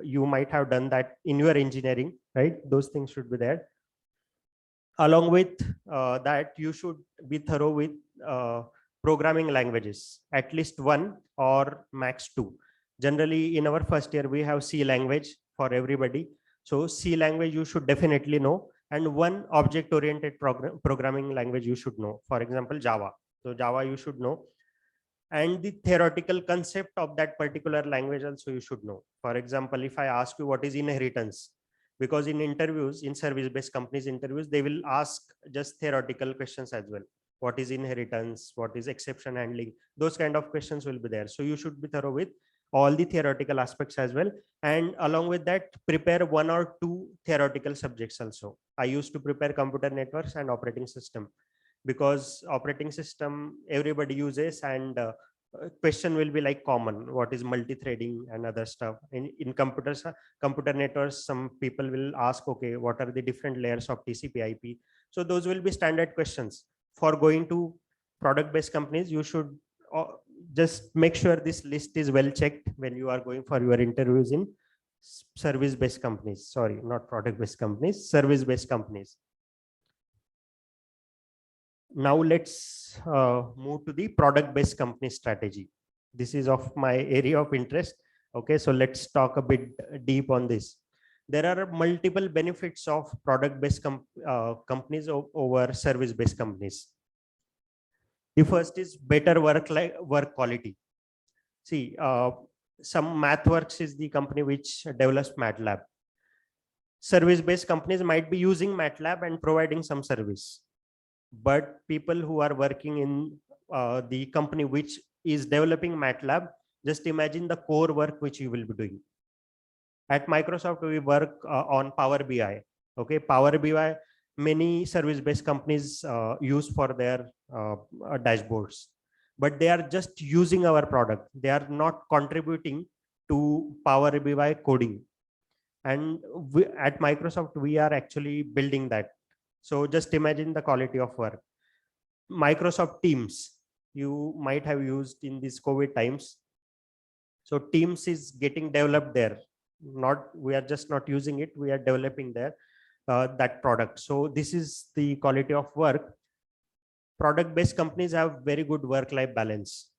You might have done that in your engineering, right? Those things should be there. Along with that, you should be thorough with programming languages, at least one or max two. Generally, in our first year, we have C language for everybody. So C language you should definitely know, and one object-oriented programming language you should know. For example, Java. So Java you should know, and the theoretical concept of that particular language also you should know. For example, if I ask you what is inheritance, because in interviews, in service-based companies interviews, they will ask just theoretical questions as well. What is inheritance? What is exception handling? Those kind of questions will be there. So you should be thorough with all the theoretical aspects as well. And along with that, prepare 1 or 2 theoretical subjects also. I used to prepare computer networks and operating system, because operating system everybody uses, and question will be like common, what is multi-threading and other stuff. In computer networks, some people will ask, okay, what are the different layers of TCP IP? So those will be standard questions. For going to product-based companies, you should just make sure this list is well checked when you are going for your interviews in service-based companies. Sorry, not product-based companies, service-based companies. Now let's move to the product-based company strategy. This is of my area of interest. Okay, so let's talk a bit deep on this. There are multiple benefits of product-based companies over service-based companies. The first is better work quality. See, some MathWorks is the company which develops MATLAB. Service-based companies might be using MATLAB and providing some service, but people who are working in the company which is developing MATLAB, just imagine the core work which you will be doing. At Microsoft, we work on Power BI. Okay, Power BI, many service-based companies use for their dashboards, but they are just using our product. They are not contributing to Power BI coding. And at Microsoft, we are actually building that. So just imagine the quality of work. Microsoft Teams, you might have used in these COVID times. So Teams is getting developed there. We are just not using it, we are developing there that product. So this is the quality of work. Product-based companies have very good work-life balance.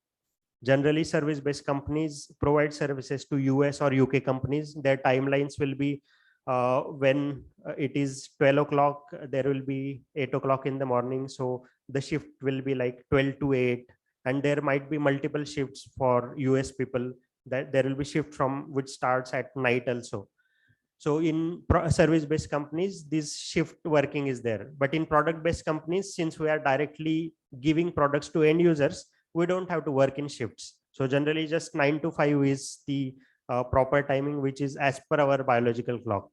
Generally, service-based companies provide services to US or UK companies. Their timelines will be when it is 12 o'clock, there will be 8 o'clock in the morning. So the shift will be like 12 to 8. And there might be multiple shifts for US people. That there will be shift from which starts at night also. So in service-based companies, this shift working is there. But in product-based companies, since we are directly giving products to end users, we don't have to work in shifts. So generally just 9 to 5 is the proper timing, which is as per our biological clock.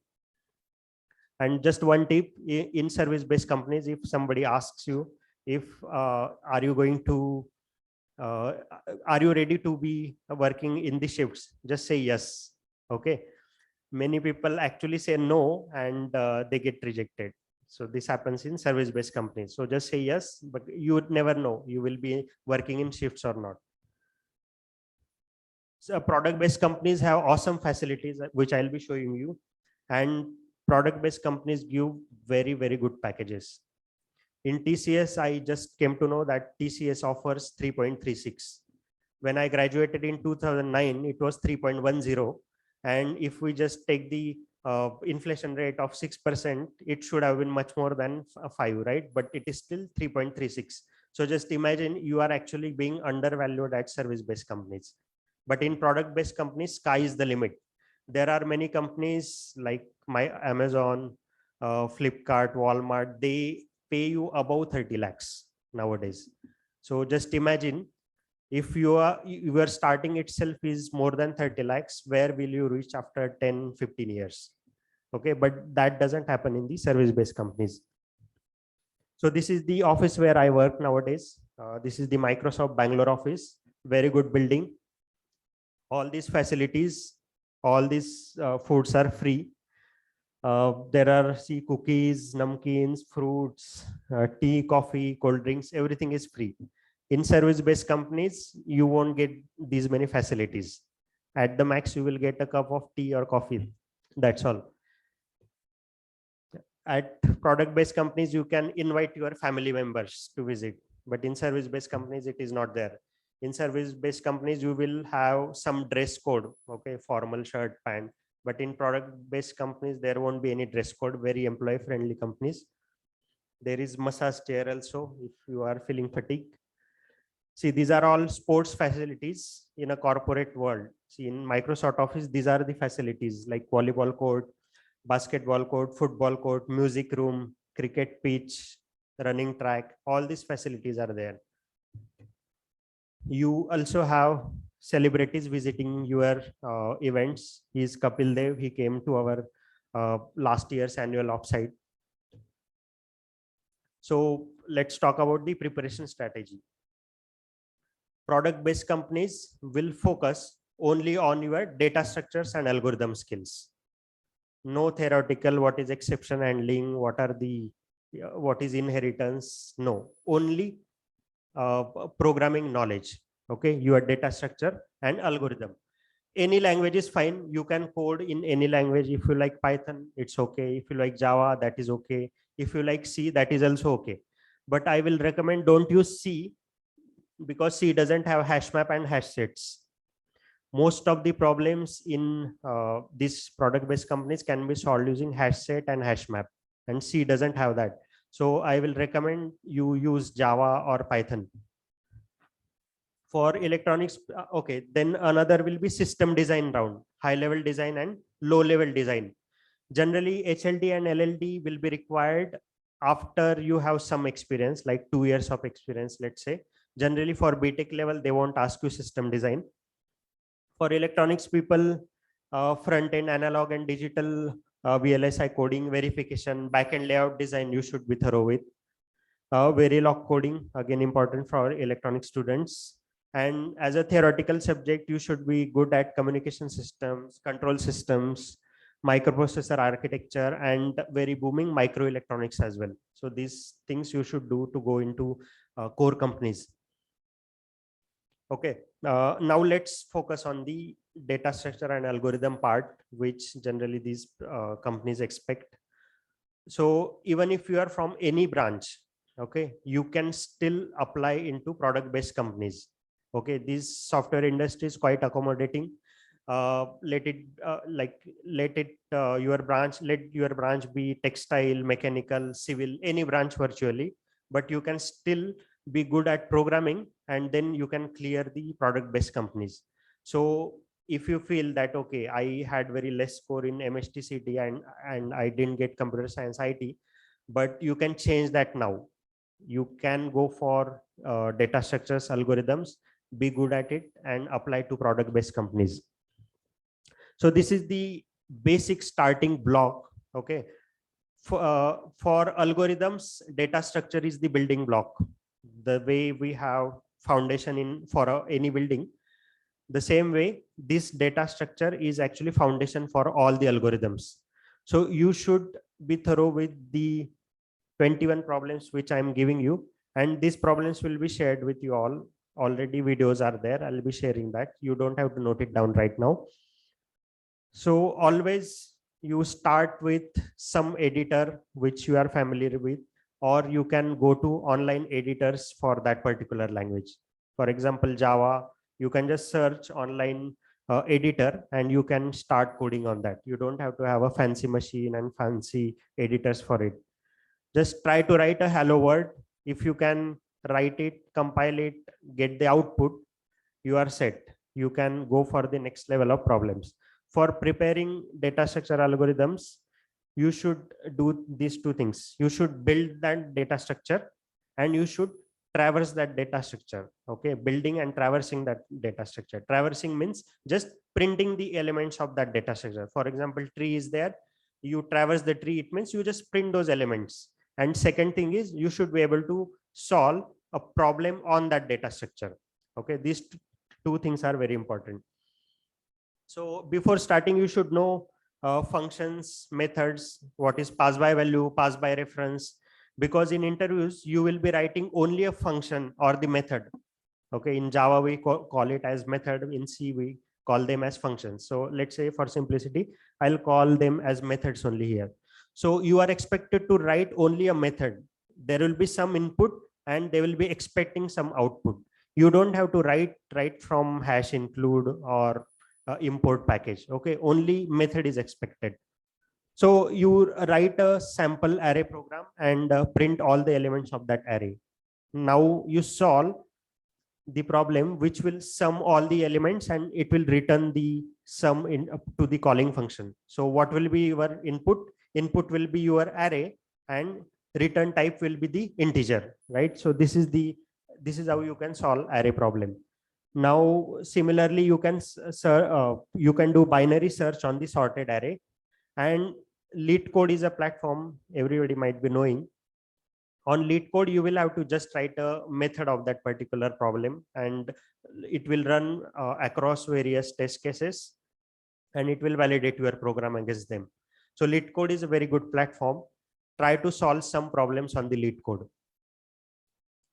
And just one tip, in service-based companies, if somebody asks you, if are you going to, are you ready to be working in the shifts? Just say yes. Okay. Many people actually say no, and they get rejected. So this happens in service-based companies. So just say yes, but you would never know you will be working in shifts or not. So product-based companies have awesome facilities, which I'll be showing you, and product-based companies give very, very good packages. In TCS, I just came to know that TCS offers 3.36. When I graduated in 2009, it was 3.10. And if we just take the inflation rate of 6%, it should have been much more than 5, right? But it is still 3.36. So just imagine you are actually being undervalued at service-based companies. But in product-based companies, sky is the limit. There are many companies like Amazon, Flipkart, Walmart, they pay you above 30 lakhs nowadays. So just imagine if you are starting itself is more than 30 lakhs, where will you reach after 10, 15 years? Okay, but that doesn't happen in the service-based companies. So this is the office where I work nowadays. This is the Microsoft Bangalore office, very good building. All these facilities, all these foods are free. There are cookies, namkeens, fruits, tea, coffee, cold drinks, everything is free. In service-based companies, you won't get these many facilities. At the max, you will get a cup of tea or coffee. That's all. At product-based companies, you can invite your family members to visit. But in service-based companies, it is not there. In service-based companies, you will have some dress code, okay, formal shirt, pant. But in product-based companies, there won't be any dress code, very employee-friendly companies. There is massage chair also if you are feeling fatigue. See, these are all sports facilities in a corporate world. See, in Microsoft Office, these are the facilities like volleyball court, basketball court, football court, music room, cricket pitch, running track, all these facilities are there. You also have celebrities visiting your events. He is Kapil Dev. He came to our last year's annual offsite. So let's talk about the preparation strategy. Product-based companies will focus only on your data structures and algorithm skills. No theoretical, what is exception handling, what is inheritance, no, only programming knowledge, okay, your data structure and algorithm. Any language is fine. You can code in any language. If you like Python, it's okay. If you like Java, that is okay. If you like C, that is also okay. But I will recommend don't use C, because C doesn't have hash map and hash sets. Most of the problems in these product-based companies can be solved using hash set and hash map, and C doesn't have that. So I will recommend you use Java or Python. For electronics, okay, then another will be system design round, high level design and low level design. Generally, HLD and LLD will be required after you have some experience, like 2 years of experience, let's say. Generally, for BTech level, they won't ask you system design. For electronics people, front end analog and digital, VLSI coding, verification, backend layout design, you should be thorough with. Verilog coding, again important for electronic students. And as a theoretical subject, you should be good at communication systems, control systems, microprocessor architecture, and very booming microelectronics as well. So these things you should do to go into core companies. Okay, now let's focus on the data structure and algorithm part, which generally these companies expect. So even if you are from any branch, okay, you can still apply into product-based companies. Okay, this software industry is quite accommodating. Let your branch be textile, mechanical, civil, any branch virtually, but you can still be good at programming, and then you can clear the product-based companies. So if you feel that, okay, I had very less score in MSTCT and I didn't get computer science IT, but you can change that now. You can go for data structures, algorithms, be good at it and apply to product based companies. So this is the basic starting block. Okay. For algorithms, data structure is the building block. The way we have foundation in for any building, the same way this data structure is actually foundation for all the algorithms. So you should be thorough with the 21 problems which I'm giving you, and these problems will be shared with you all. Already videos are there. I'll be sharing that. You don't have to note it down right now. So always you start with some editor which you are familiar with, or you can go to online editors for that particular language. For example, Java, you can just search online editor and you can start coding on that. You don't have to have a fancy machine and fancy editors for it. Just try to write a hello world. If you can write it, compile it, get the output, you are set. You can go for the next level of problems. For preparing data structure algorithms, you should do these two things. You should build that data structure and you should traverse that data structure. Okay, building and traversing that data structure. Traversing means just printing the elements of that data structure. For example, tree is there. You traverse the tree, it means you just print those elements. And second thing is you should be able to solve a problem on that data structure. Okay, these two things are very important. So before starting, you should know functions, methods, what is pass by value, pass by reference, because in interviews, you will be writing only a function or the method. Okay, in Java, we call it as method. In C, we call them as functions. So let's say for simplicity, I'll call them as methods only here. So you are expected to write only a method. There will be some input and they will be expecting some output. You don't have to write from hash include or import package. Okay, only method is expected. So you write a sample array program and print all the elements of that array. Now you solve the problem which will sum all the elements and it will return the sum in to the calling function. So what will be your input? Input will be your array and return type will be the integer, right? So this is how you can solve array problem. Now similarly you can do binary search on the sorted array, and LeetCode is a platform everybody might be knowing. On LeetCode, you will have to just write a method of that particular problem and it will run across various test cases and it will validate your program against them. So LeetCode is a very good platform. Try to solve some problems on the LeetCode.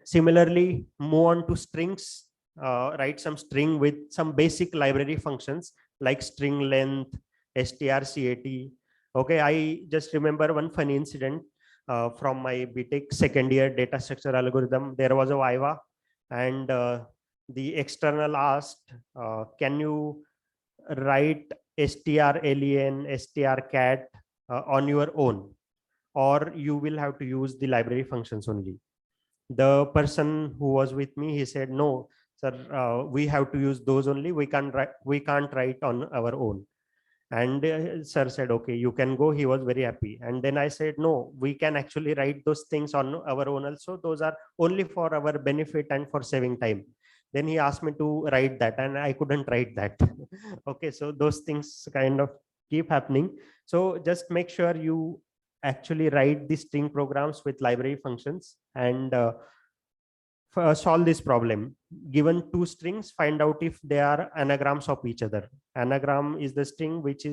Similarly, move on to strings. Write some string with some basic library functions like string length, strcat. Okay, I just remember one funny incident from my BTech second year data structure algorithm. There was a Viva and the external asked, can you write strlen, strcat on your own, or you will have to use the library functions only. The person who was with me, he said, no, sir, we have to use those only. We can't write on our own. And sir said, okay, you can go. He was very happy. And then I said, no, we can actually write those things on our own also. Those are only for our benefit and for saving time. Then he asked me to write that and I couldn't write that. Okay, so those things kind of keep happening. So just make sure you actually write the string programs with library functions and solve this problem. Given two strings, find out if they are anagrams of each other. Anagram is the string which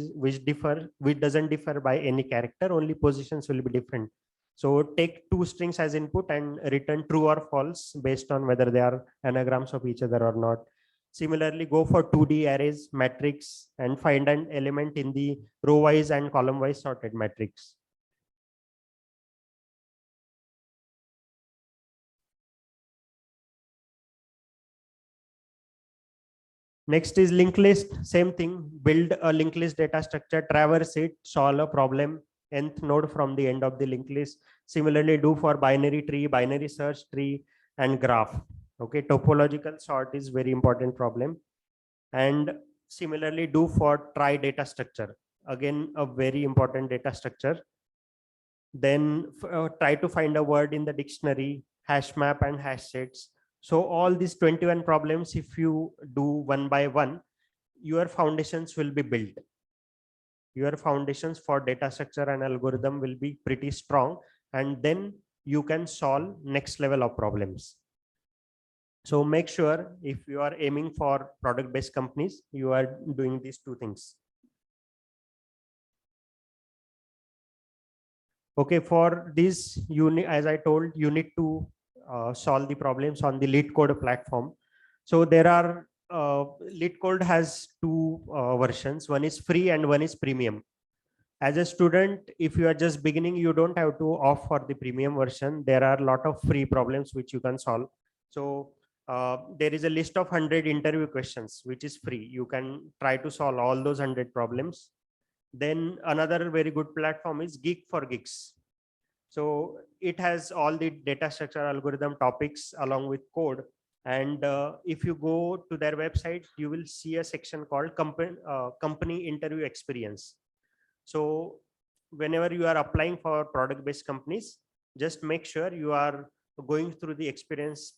doesn't differ by any character, only positions will be different. So take two strings as input and return true or false based on whether they are anagrams of each other or not. Similarly, go for 2D arrays, matrix, and find an element in the row wise and column wise sorted matrix. Next is linked list. Same thing, build a linked list data structure, traverse it, solve a problem, nth node from the end of the linked list. Similarly, do for binary tree, binary search tree, and graph. Okay, topological sort is very important problem. And similarly do for try data structure. Again, a very important data structure. Then try to find a word in the dictionary, hash map and hash sets. So all these 21 problems, if you do one by one, your foundations will be built. Your foundations for data structure and algorithm will be pretty strong, and then you can solve next level of problems. So make sure if you are aiming for product based companies, you are doing these two things. Okay, for this as I told, you need to solve the problems on the LeetCode platform. So there are LeetCode has two versions. One is free and one is premium. As a student, if you are just beginning, you don't have to opt for the premium version. There are a lot of free problems which you can solve. So there is a list of 100 interview questions which is free. You can try to solve all those 100 problems. Then another very good platform is Geek for Geeks. So it has all the data structure algorithm topics along with code. And if you go to their website, you will see a section called company interview experience. So whenever you are applying for product based companies, just make sure you are going through the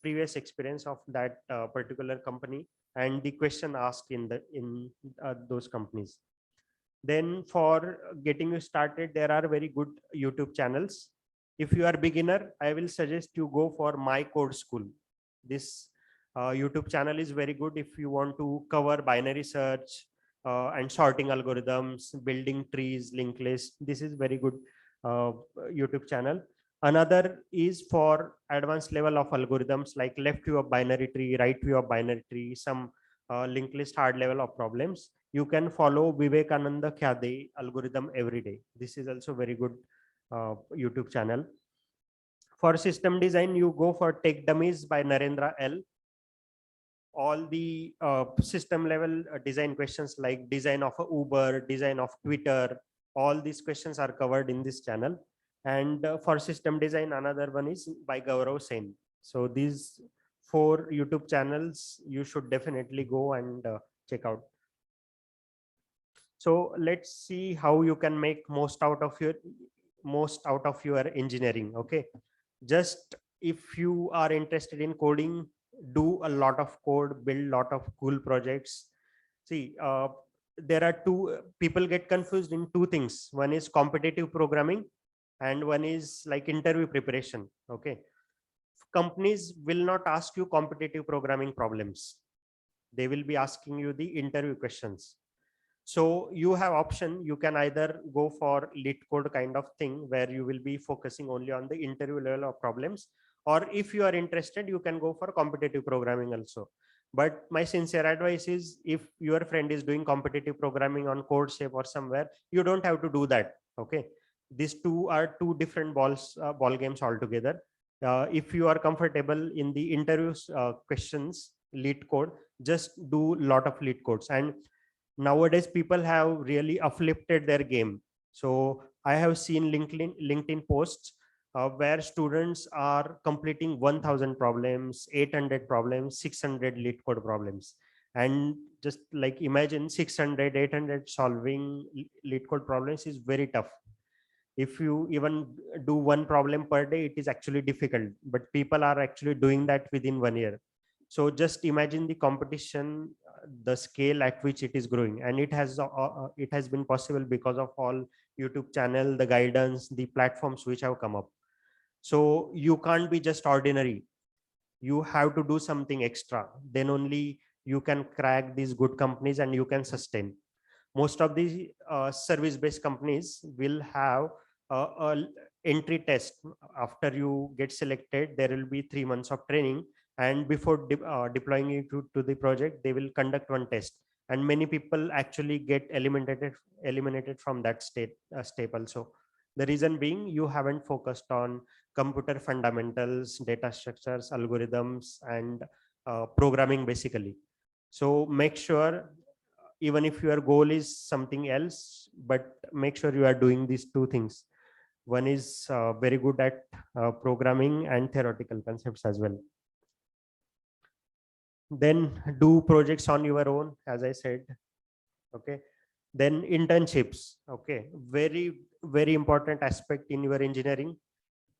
previous experience of that particular company and the question asked in those companies. Then for getting you started, there are very good YouTube channels. If you are beginner, I will suggest you go for My Code School. This YouTube channel is very good if you want to cover binary search and sorting algorithms, building trees, linked list. This is very good YouTube channel. Another is for advanced level of algorithms like left view of binary tree, right view of binary tree, some linked list hard level of problems. You can follow Vivekananda Khade algorithm every day. This is also very good YouTube channel. For system design, you go for Tech Dummies by Narendra L. All the system level design questions like design of a Uber, design of Twitter, all these questions are covered in this channel. And for system design, another one is by Gaurav Sen. So these 4 YouTube channels you should definitely go and check out. So let's see how you can make most out of your engineering. Okay, just if you are interested in coding, do a lot of code, build a lot of cool projects. See, there are people get confused in two things. One is competitive programming and one is like interview preparation. Okay, companies will not ask you competitive programming problems. They will be asking you the interview questions. So you have option. You can either go for LeetCode kind of thing where you will be focusing only on the interview level of problems, or if you are interested, you can go for competitive programming also. But my sincere advice is, if your friend is doing competitive programming on CodeShape or somewhere, you don't have to do that. Okay, these two are two different ball games altogether. If you are comfortable in the interviews questions LeetCode, just do a lot of LeetCodes. And nowadays people have really uplifted their game. So I have seen LinkedIn posts where students are completing 1000 problems, 800 problems, 600 LeetCode problems. And just like imagine 600, 800 solving LeetCode problems is very tough. If you even do one problem per day, it is actually difficult, but people are actually doing that within 1 year. So just imagine the competition, the scale at which it is growing, and it has been possible because of all YouTube channel, the guidance, the platforms which have come up. So you can't be just ordinary. You have to do something extra. Then only you can crack these good companies and you can sustain. Most of the service-based companies will have a entry test. After you get selected, there will be 3 months of training, and before deploying you to the project, they will conduct one test, and many people actually get eliminated from that step also. The reason being, you haven't focused on computer fundamentals, data structures, algorithms, and programming basically. So make sure, even if your goal is something else, but make sure you are doing these two things. One is very good at programming and theoretical concepts as well. Then do projects on your own. As I said, Okay. Then internships. Okay. Very important aspect in your engineering.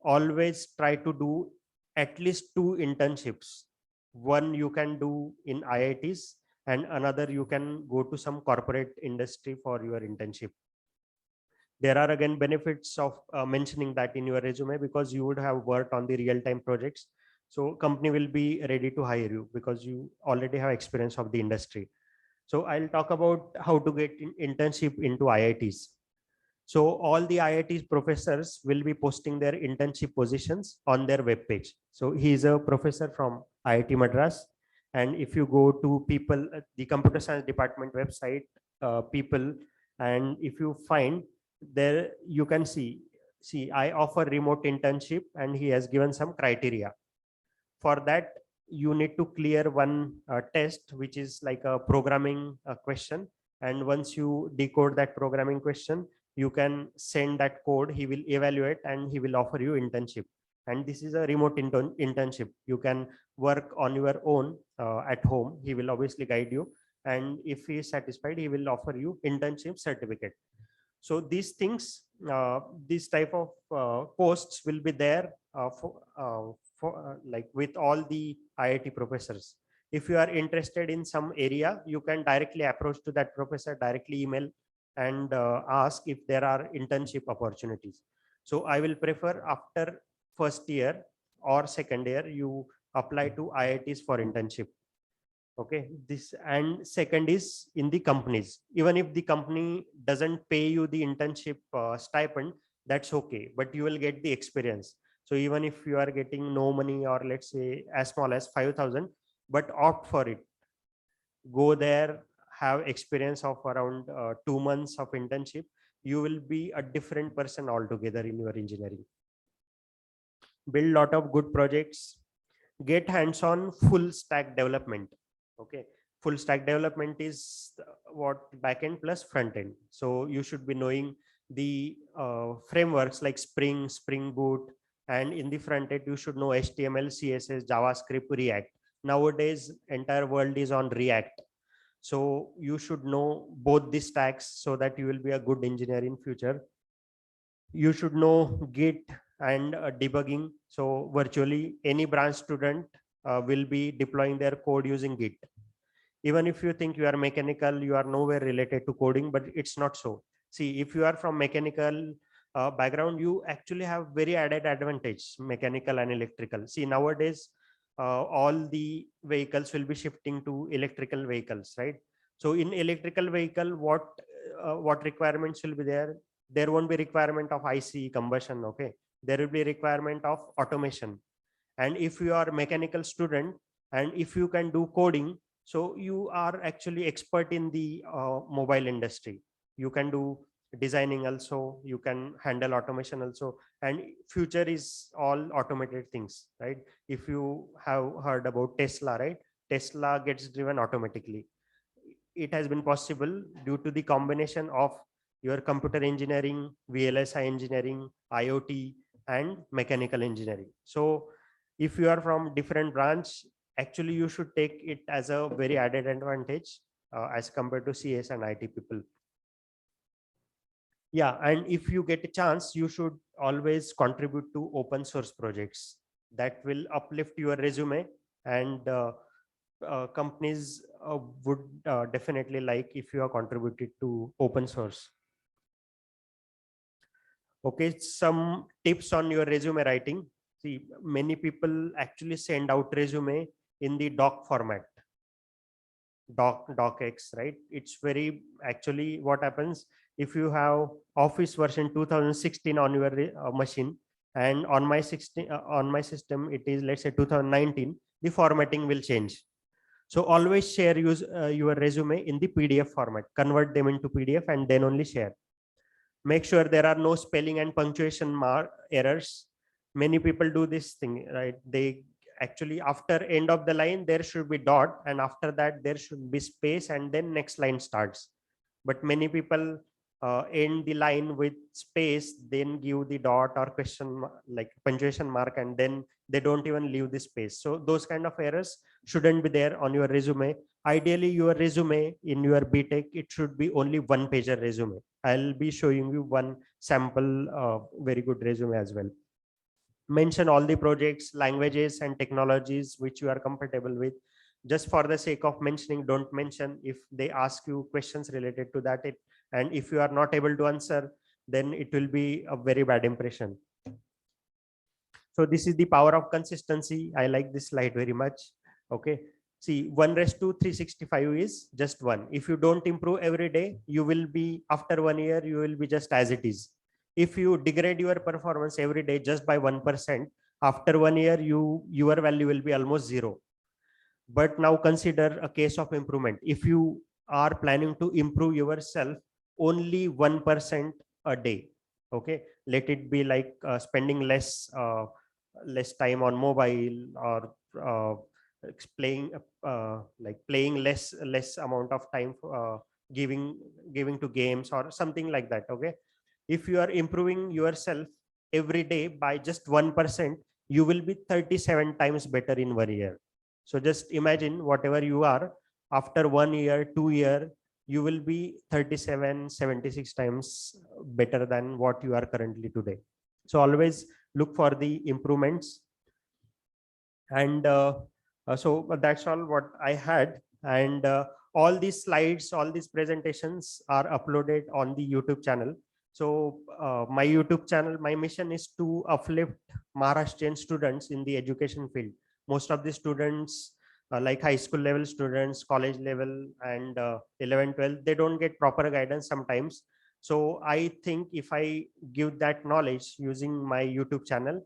Always try to do at least 2 internships. One you can do in IITs and another you can go to some corporate industry for your internship. There are again benefits of mentioning that in your resume, because you would have worked on the real-time projects. So company will be ready to hire you because you already have experience of the industry. So I'll talk about how to get internship into IITs. So all the IIT professors will be posting their internship positions on their webpage. So he is a professor from IIT Madras. And if you go to people, the computer science department website, people, and if you find there, you can see, I offer remote internship, and he has given some criteria. For that, you need to clear one test, which is like a programming question. And once you decode that programming question, you can send that code, he will evaluate and he will offer you internship. And this is a remote internship. You can work on your own at home. He will obviously guide you. And if he is satisfied, he will offer you internship certificate. So these things, this type of posts will be there like with all the IIT professors. If you are interested in some area, you can directly approach to that professor, directly email and ask if there are internship opportunities. So I will prefer after first year or second year, you apply to IITs for internship. Okay, this, and second is in the companies. Even if the company doesn't pay you the internship stipend, that's okay, but you will get the experience. So even if you are getting no money, or let's say as small as 5,000, but opt for it, go there, have experience of around 2 months of internship, you will be a different person altogether in your engineering. Build lot of good projects, get hands on full stack development. Okay, full stack development is what backend plus front end. So you should be knowing the frameworks like Spring Boot, and in the front end you should know HTML, CSS, JavaScript, React. Nowadays entire world is on React, so you should know both the stacks so that you will be a good engineer in future. You should know Git and debugging. So virtually any branch student will be deploying their code using Git. Even if you think you are mechanical, you are nowhere related to coding, but it's not so. See, if you are from mechanical background, you actually have very added advantage, mechanical and electrical. See, nowadays, all the vehicles will be shifting to electrical vehicles, right? So in electrical vehicle, what requirements will be there? There won't be requirement of IC combustion. Okay, there will be requirement of automation. And if you are mechanical student and if you can do coding, so you are actually expert in the mobile industry. You can do designing also, you can handle automation also, and future is all automated things, right? If you have heard about Tesla, right? Tesla gets driven automatically. It has been possible due to the combination of your computer engineering, VLSI engineering, IoT, and mechanical engineering. So if you are from different branch, actually you should take it as a very added advantage as compared to CS and IT people. Yeah, and if you get a chance, you should always contribute to open source projects. That will uplift your resume, and companies would definitely like if you are contributed to open source. Okay, some tips on your resume writing. See, many people actually send out resume in the doc format, docx, right? It's very, actually what happens if you have Office version 2016 on your machine, and on my system it is, let's say, 2019, the formatting will change. So always share your resume in the PDF format, convert them into PDF and then only share. Make sure there are no spelling and punctuation errors. Many people do this thing, right? They actually, after end of the line there should be dot, and after that there should be space, and then next line starts. But many people end the line with space, then give the dot or like punctuation mark, and then they don't even leave the space. So those kind of errors shouldn't be there on your resume. Ideally, your resume in your BTech, it should be only one pager resume. I'll be showing you one sample very good resume as well. Mention all the projects, languages and technologies which you are comfortable with. Just for the sake of mentioning, don't mention if they ask you questions related to that, and if you are not able to answer, then it will be a very bad impression. So this is the power of consistency. I like this slide very much. Okay, see, 1:365 is just 1. If you don't improve every day, you will be, after 1 year, you will be just as it is. If you degrade your performance every day just by 1%, after 1 year, your value will be almost 0. But now consider a case of improvement. If you are planning to improve yourself only 1% a day, okay, let it be like spending less time on mobile, or playing playing less amount of time, giving to games or something like that. Okay, if you are improving yourself every day by just 1%, you will be 37 times better in 1 year. So just imagine, whatever you are, after 1 year, 2 year, you will be 37, 76 times better than what you are currently today. So always look for the improvements. And so that's all what I had. And all these slides, all these presentations are uploaded on the YouTube channel. So my YouTube channel, my mission is to uplift Maharashtrian students in the education field. Most of the students, like high school level students, college level, and 11, 12, they don't get proper guidance sometimes. So I think if I give that knowledge using my YouTube channel,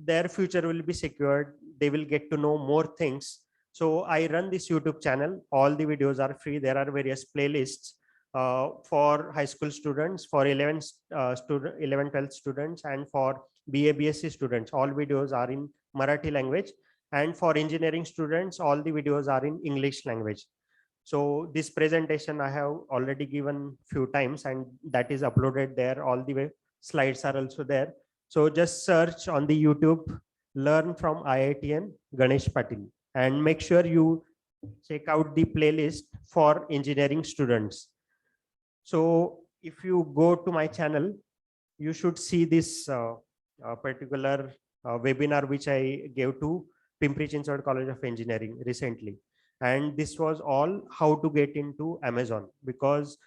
their future will be secured. They will get to know more things. So I run this YouTube channel. All the videos are free. There are various playlists for high school students, for 11, 12 students, and for BA, BSc students. All videos are in Marathi language. And for engineering students, all the videos are in English language. So this presentation I have already given few times, and that is uploaded there. All the way slides are also there. So just search on the YouTube, learn from IITian Ganesh Patil, and make sure you check out the playlist for engineering students. So if you go to my channel, you should see this particular webinar which I gave to Pimpri Chinchwad College of Engineering recently. And this was all how to get into Amazon, because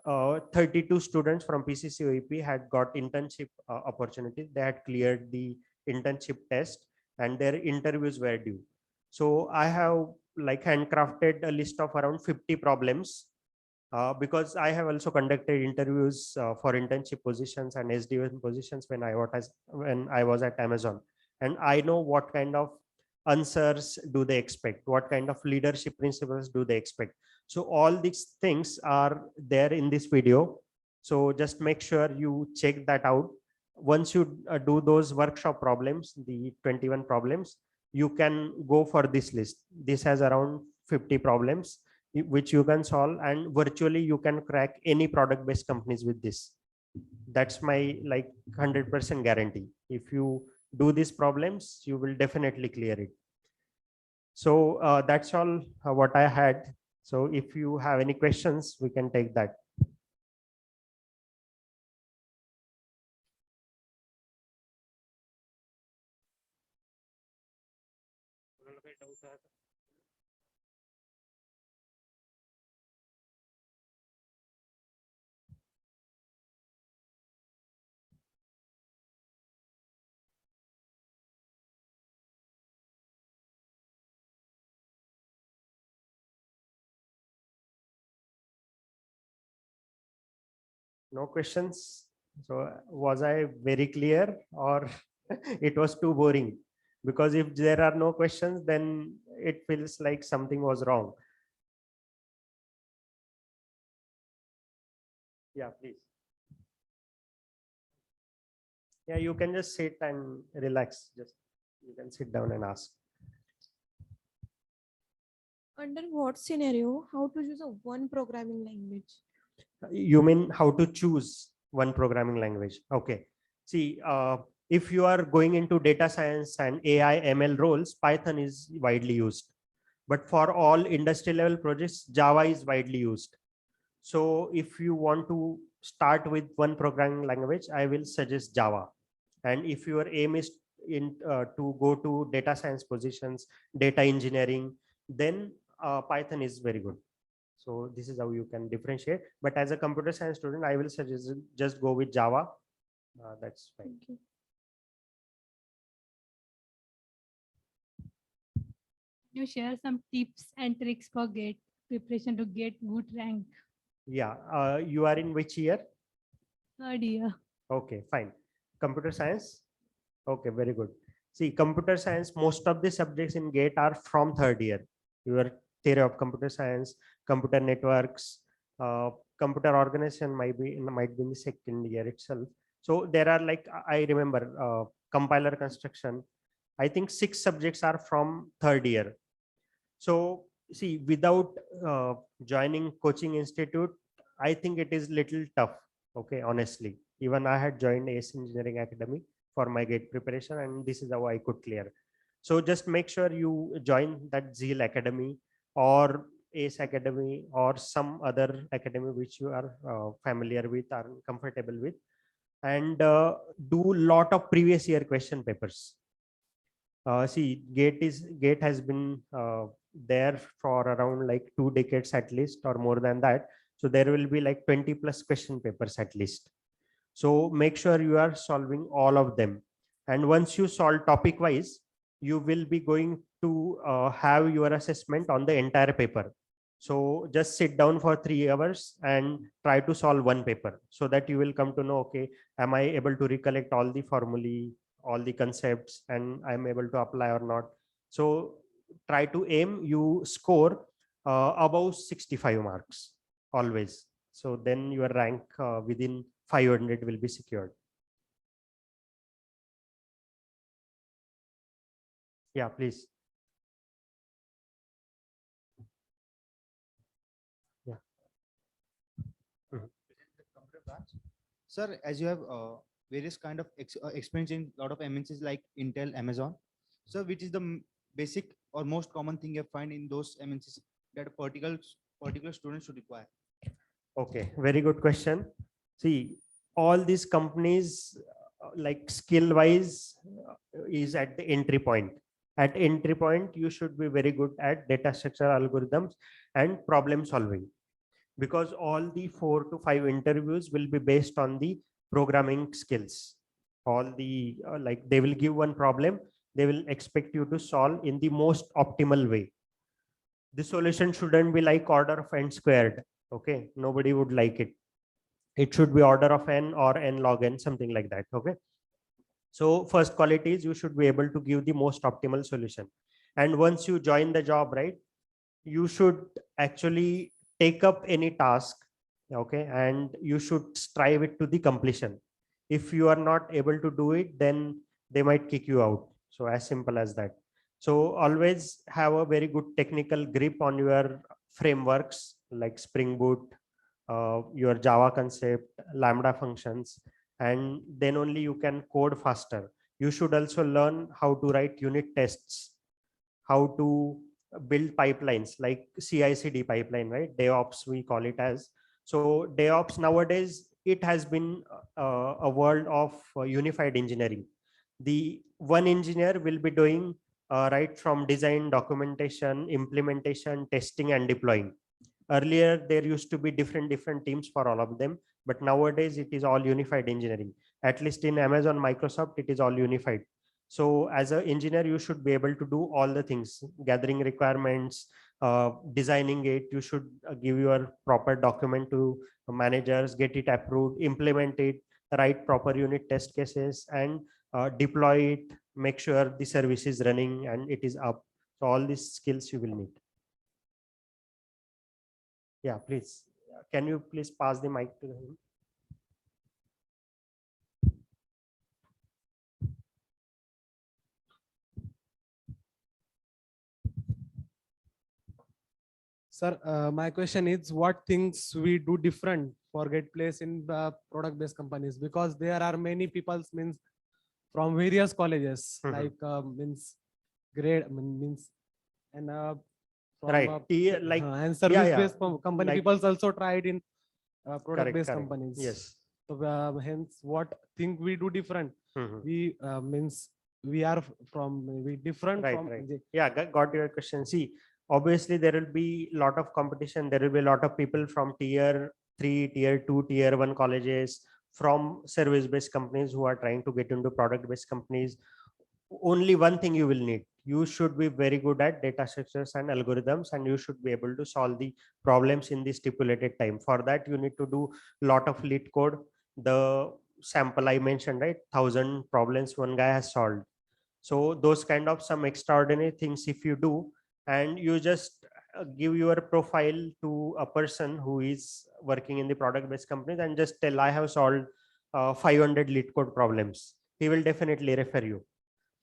32 students from PCCOEP had got internship opportunities. They had cleared the internship test and their interviews were due. So I have like handcrafted a list of around 50 problems, because I have also conducted interviews for internship positions and SDM positions when I was at Amazon, and I know what kind of answers do they expect, what kind of leadership principles do they expect. So all these things are there in this video. So just make sure you check that out. Once you do those workshop problems, the 21 problems, you can go for this list. This has around 50 problems which you can solve, and virtually you can crack any product based companies with this. That's my like 100% guarantee. If you do these problems, you will definitely clear it. So that's all what I had. So if you have any questions, we can take that. No questions? So was I very clear, or it was too boring? Because if there are no questions, then it feels like something was wrong. Yeah, please. Yeah, you can just sit and relax. Just you can sit down and ask. Under what scenario, how to use a one programming language? You mean how to choose one programming language? Okay. See, if you are going into data science and AI ML roles, Python is widely used. But for all industry level projects, Java is widely used. So if you want to start with one programming language, I will suggest Java. And if your aim is to go to data science positions, data engineering, then Python is very good. So this is how you can differentiate. But as a computer science student, I will suggest just go with Java. That's fine. Thank you. You share some tips and tricks for GATE preparation to get good rank. Yeah. You are in which year? Third year. Okay, fine. Computer science. Okay, very good. See, computer science, most of the subjects in GATE are from third year. Your theory of computer science, computer networks, computer organization might be in the second year itself. So there are, like, I remember compiler construction. I think 6 subjects are from third year. So see, without joining coaching institute, I think it is little tough. Okay, honestly, even I had joined ACE Engineering Academy for my GATE preparation, and this is how I could clear. So just make sure you join that Zeal Academy or ACE Academy or some other academy which you are familiar with or comfortable with, and do lot of previous year question papers. See, GATE has been there for around like 2 decades at least, or more than that. So there will be like 20 plus question papers at least. So make sure you are solving all of them. And once you solve topic wise, you will be going to have your assessment on the entire paper. So just sit down for 3 hours and try to solve one paper, so that you will come to know, okay, am I able to recollect all the formulae, all the concepts, and I'm able to apply or not. So try to aim you score above 65 marks always. So then your rank within 500 will be secured. Yeah, please. Yeah. Mhm. Sir, as you have various kind of experience in lot of MNCs like Intel, Amazon, so which is the basic or most common thing you find in those MNCs that a particular student should require? Okay, very good question. See, all these companies, like skill wise, is at the entry point. At entry point, you should be very good at data structure algorithms and problem solving, because all the 4 to 5 interviews will be based on the programming skills. All the like, they will give one problem, they will expect you to solve in the most optimal way. The solution shouldn't be like order of n squared. Okay, nobody would like it. It should be order of n or n log n, something like that. Okay, so first quality is you should be able to give the most optimal solution. And once you join the job, right, you should actually take up any task. Okay, and you should strive it to the completion. If you are not able to do it, then they might kick you out. So as simple as that. So always have a very good technical grip on your frameworks like Spring Boot, your Java concept, Lambda functions, and then only you can code faster. You should also learn how to write unit tests, how to build pipelines like CI/CD pipeline, right? DevOps we call it as. So DevOps nowadays, it has been a world of unified engineering. The one engineer will be doing right from design, documentation, implementation, testing, and deploying. Earlier there used to be different teams for all of them, but nowadays it is all unified engineering. At least in Amazon, Microsoft, it is all unified. So as an engineer, you should be able to do all the things: gathering requirements, designing it. You should give your proper document to managers, get it approved, implement it, write proper unit test cases, and deploy it, make sure the service is running and it is up. So all these skills you will need. Yeah, please. Can you please pass the mic to him? Sir, my question is what things we do different for get place in the product-based companies? Because there are many people means from various colleges, Mhm. like means grade means and from Right. Like, and yeah, service-based company like- people also tried in correct, product-based correct. companies. Yes. So hence, what thing we do different? Mhm. We means we are we different Right, from right. Yeah, got your question. See, obviously there will be a lot of competition. There will be a lot of people from tier 3, tier 2, tier 1 colleges, from service-based companies who are trying to get into product-based companies. Only one thing you will need. You should be very good at data structures and algorithms, and you should be able to solve the problems in the stipulated time. For that, you need to do a lot of lead code. The sample I mentioned, right? 1,000 problems one guy has solved. So those kind of some extraordinary things if you do, and you just give your profile to a person who is working in the product based companies and just tell I have solved 500 lead code problems, he will definitely refer you.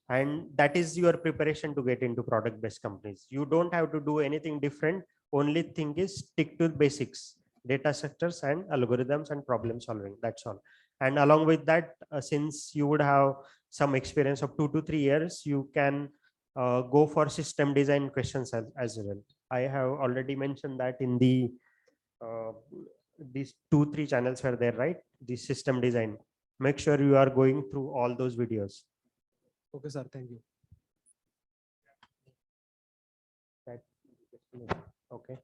And that is your preparation to get into product based companies. You don't have to do anything different. Only thing is stick to basics, data structures and algorithms and problem solving. That's all. And along with that, since you would have some experience of 2 to 3 years, you can go for system design questions as well. I have already mentioned that in the uh, these 2 3 channels were there, right? The system design. Make sure you are going through all those videos. Okay, sir. Thank you. Okay.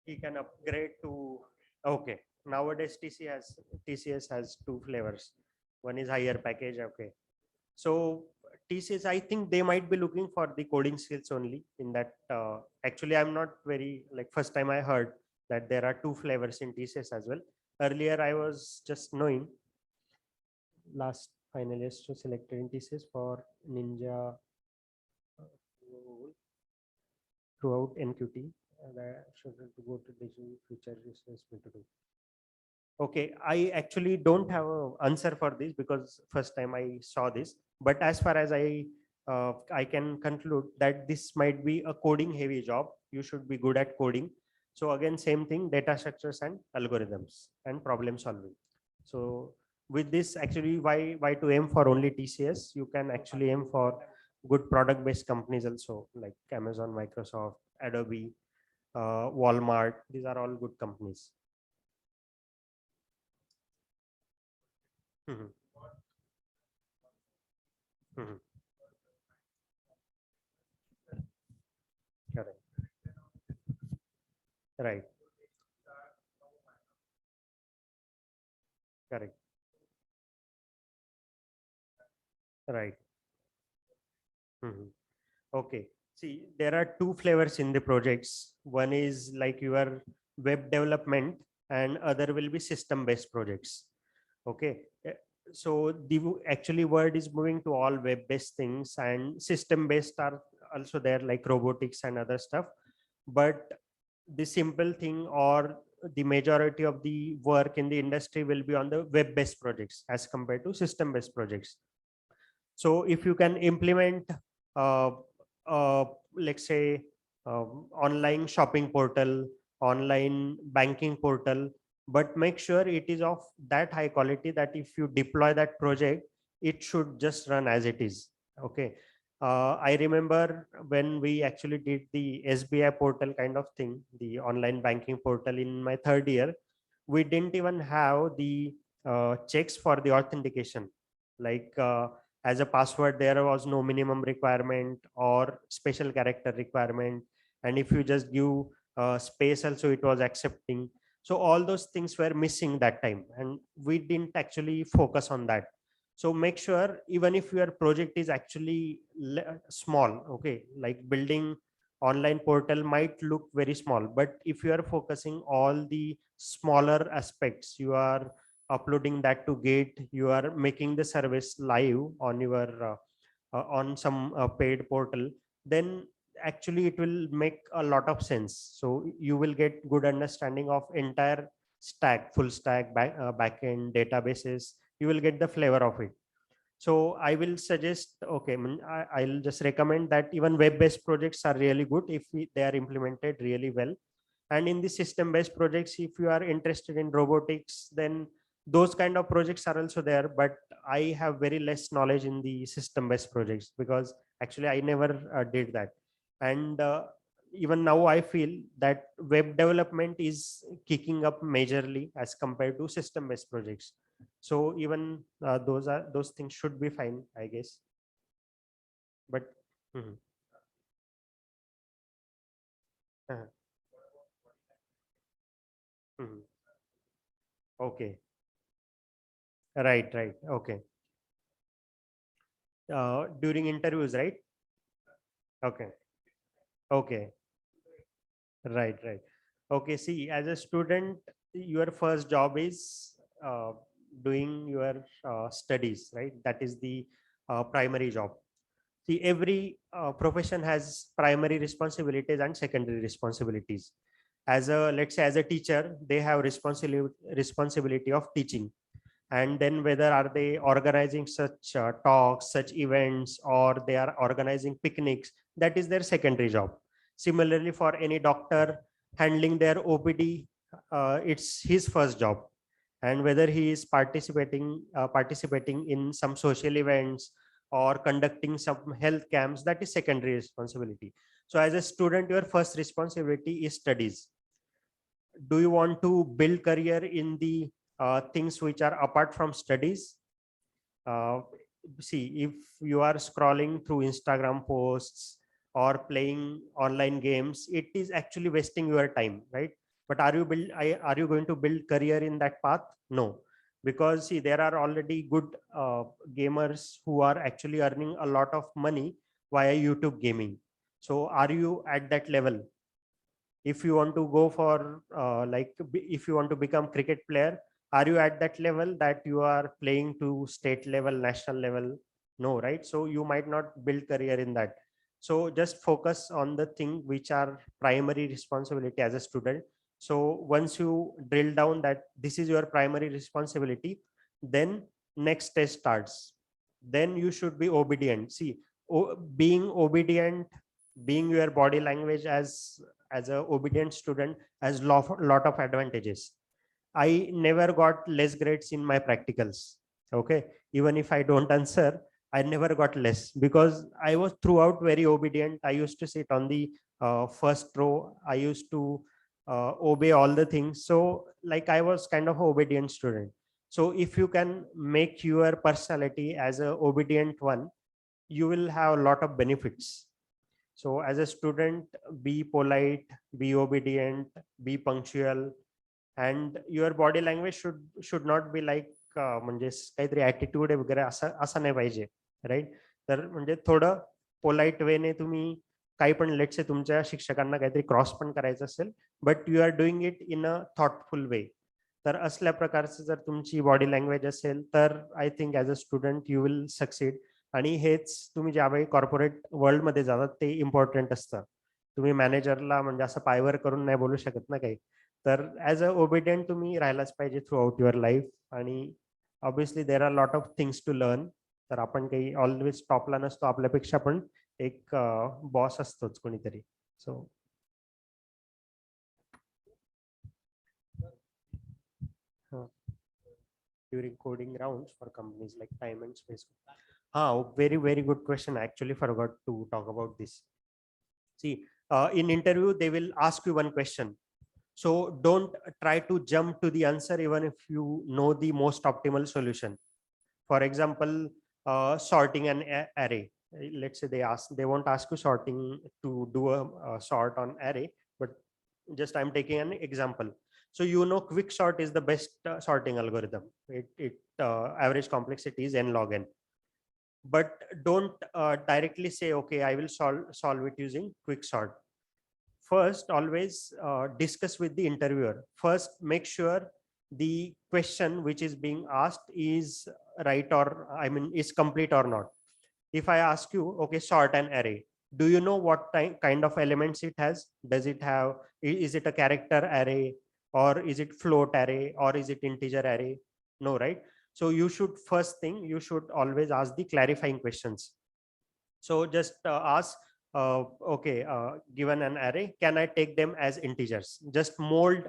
He can upgrade to, okay. Nowadays TCS has 2 flavors. One is higher package. Okay. So TCS, I think they might be looking for the coding skills only in that. Actually, I'm not very, like, first time I heard that there are 2 flavors in TCS as well. Earlier, I was just knowing last finalist to selected in TCS for Ninja throughout NQT. That should go to digital future research to do. Okay, I actually don't have an answer for this because first time I saw this. But as far as I can conclude that this might be a coding heavy job. You should be good at coding. So again, same thing: data structures and algorithms and problem solving. So with this, actually, why to aim for only TCS? You can actually aim for good product based companies also, like Amazon, Microsoft, Adobe, Walmart. These are all good companies. Mhm. Mhm. Correct. Right. Correct. Right. Mhm. Okay. See, there are 2 flavors in the projects. One is like your web development, and other will be system-based projects. Okay. So the actually word is moving to all web-based things, and system-based are also there, like robotics and other stuff. But the simple thing or the majority of the work in the industry will be on the web-based projects as compared to system-based projects. So if you can implement, uh, let's say, online shopping portal, online banking portal, but make sure it is of that high quality that if you deploy that project, it should just run as it is. Okay. I remember when we actually did the SBI portal kind of thing, the online banking portal in my 3rd year, we didn't even have the checks for the authentication. Like, as a password, there was no minimum requirement or special character requirement. And if you just give space also, it was accepting. So all those things were missing that time, and we didn't actually focus on that. So make sure, even if your project is actually small, okay, like building online portal might look very small, but if you are focusing all the smaller aspects, you are uploading that to Gate, you are making the service live on your on some paid portal, then actually it will make a lot of sense. So you will get good understanding of entire stack, full stack, backend databases. You will get the flavor of it. So I will suggest, okay, I'll just recommend that even web-based projects are really good if they are implemented really well. And in the system-based projects, if you are interested in robotics, then those kind of projects are also there. But I have very less knowledge in the system-based projects because actually I never did that. And even now I feel that web development is kicking up majorly as compared to system-based projects. So even those things should be fine, I guess. But mhm. Uh-huh. Mhm. Okay, right, right, okay. During interviews, right? Okay, okay, right, right. Okay, see, as a student, your first job is doing your studies, right? That is the primary job. See, every profession has primary responsibilities and secondary responsibilities. As a, let's say, as a teacher, they have responsibility of teaching. And then whether are they organizing such talks, such events, or they are organizing picnics, that is their secondary job. Similarly, for any doctor handling their OPD, it's his first job. And whether he is participating in some social events or conducting some health camps, that is secondary responsibility. So as a student, your first responsibility is studies. Do you want to build career in the things which are apart from studies? uh, See, if you are scrolling through Instagram posts or playing online games, it is actually wasting your time, right? But are you going to build career in that path? No, because see, there are already good gamers who are actually earning a lot of money via YouTube gaming. So are you at that level? If you want to go for if you want to become cricket player, are you at that level that you are playing to state level, national level? No, right? So you might not build career in that. So just focus on the thing which are primary responsibility as a student. So once you drill down that this is your primary responsibility, then next test starts. Then you should be obedient. See, being obedient, being your body language as a obedient student has lot of advantages. I never got less grades in my practicals. Okay, even if I don't answer, I never got less because I was throughout very obedient. I used to sit on the first row. I used to obey all the things. So like I was kind of an obedient student. So if you can make your personality as a obedient one, you will have a lot of benefits. So as a student, be polite, be obedient, be punctual, and your body language should not be like म्हणजे काहीतरी attitude वगैरे असं असं नाही पाहिजे, right? तर म्हणजे थोडं पोलाइट वेने तुम्ही काही पण लेट्स से तुमच्या शिक्षकांना काहीतरी क्रॉस पण करायचं असेल, but you are doing it in a thoughtful way. तर असल्या प्रकारचं जर तुमची बॉडी लँग्वेज असेल तर I think as a student you will succeed. आणि हेच तुम्ही ज्यावेळी कॉर्पोरेट वर्ल्डमध्ये जातात ते इम्पॉर्टंट असतं. तुम्ही मॅनेजरला म्हणजे असं पायवर करून नाही बोलू शकत ना काही. तर ॲज अ ओबिडियंट तुम्ही राहायलाच पाहिजे थ्रू आउट युअर लाईफ. आणि obviously there are lot of things to learn. तर आपण काही ऑलवेज टॉपला नसतो, आपल्यापेक्षा पण एक बॉस असतोच कोणीतरी. सो during coding rounds for companies like time and space. Very good question. I actually forgot to talk about this. See, in interview, they will ask you one question. So don't try to jump to the answer even if you know the most optimal solution. For example, sorting an array. Let's say they won't ask you sorting to do a sort on array, but just I'm taking an example. So you know quick sort is the best sorting algorithm. It average complexity is n log n. But don't directly say, okay, I will solve it using quick sort. first always discuss with the interviewer. First, make sure the question which is being asked is right, or I mean is complete or not. If I ask you, okay, sort an array, do you know what kind of elements it has? Does it have, is it a character array, or is it float array, or is it integer array? No, right? So you should, first thing, you should always ask the clarifying questions. So just ask, okay, given an array, can I take them as integers? Just mold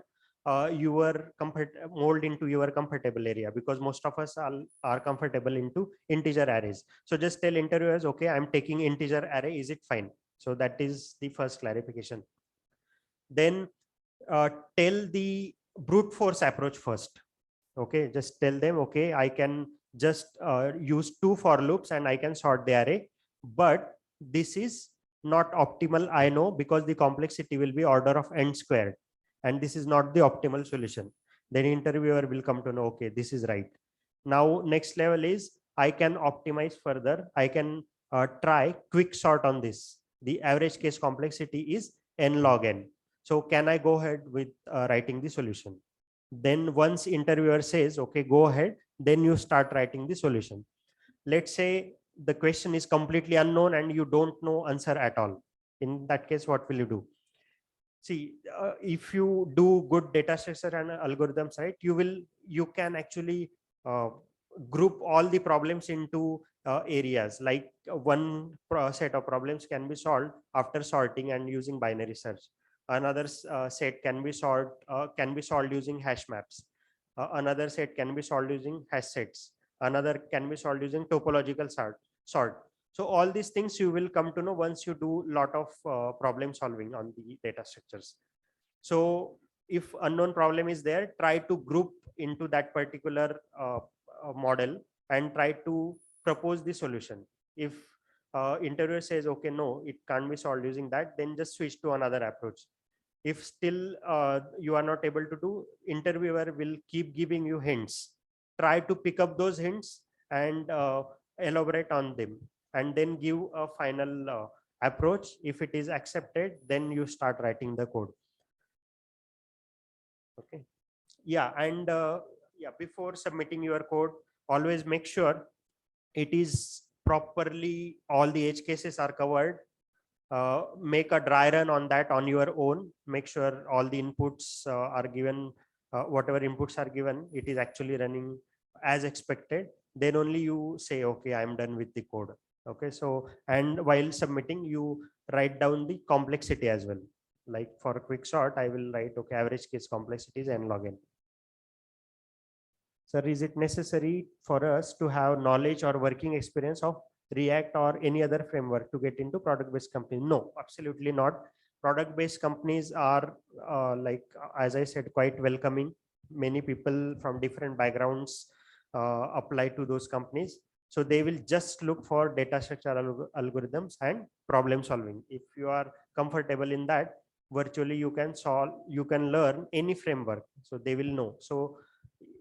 mold into your comfortable area, because most of us are comfortable into integer arrays. So just tell interviewers, okay, I'm taking integer array, is it fine? So that is the first clarification. Then tell the brute force approach first. Okay, just tell them, okay, I can just use 2 for loops and I can sort the array, but this is not optimal, I know, because the complexity will be order of n squared, and this is not the optimal solution. Then interviewer will come to know, okay, this is right. Now next level is, I can optimize further, I can try quick sort on this. The average case complexity is n log n. So can I go ahead with writing the solution? Then once interviewer says, okay, go ahead, then you start writing the solution. Let's say the question is completely unknown and you don't know answer at all. In that case, what will you do? See, if you do good data structure and algorithms, right, you can actually group all the problems into areas. Like one set of problems can be solved after sorting and using binary search. Another set can be solved using hash maps. Another set can be solved using hash sets. Another can be solved using topological sort. So all these things you will come to know once you do lot of problem solving on the data structures. So if unknown problem is there, try to group into that particular model and try to propose the solution. If interviewer says, okay, no, it can't be solved using that, then just switch to another approach. If still you are not able to do, interviewer will keep giving you hints. Try to pick up those hints and elaborate on them, and then give a final approach. If it is accepted, then you start writing the code. Okay. Yeah. And yeah, before submitting your code, always make sure it is properly, all the edge cases are covered. Make a dry run on that on your own. Make sure all the inputs are given, whatever inputs are given, it is actually running as expected. Then only you say, okay, I'm done with the code. Okay. So, and while submitting, you write down the complexity as well. Like for a quick sort, I will write, okay, average case complexity is n log n. Sir, is it necessary for us to have knowledge or working experience of React or any other framework to get into product-based company? No, absolutely not. Product-based companies are as I said, quite welcoming. Many people from different backgrounds apply to those companies. So they will just look for data structure algorithms and problem solving. If you are comfortable in that, virtually you can learn any framework. So they will know. So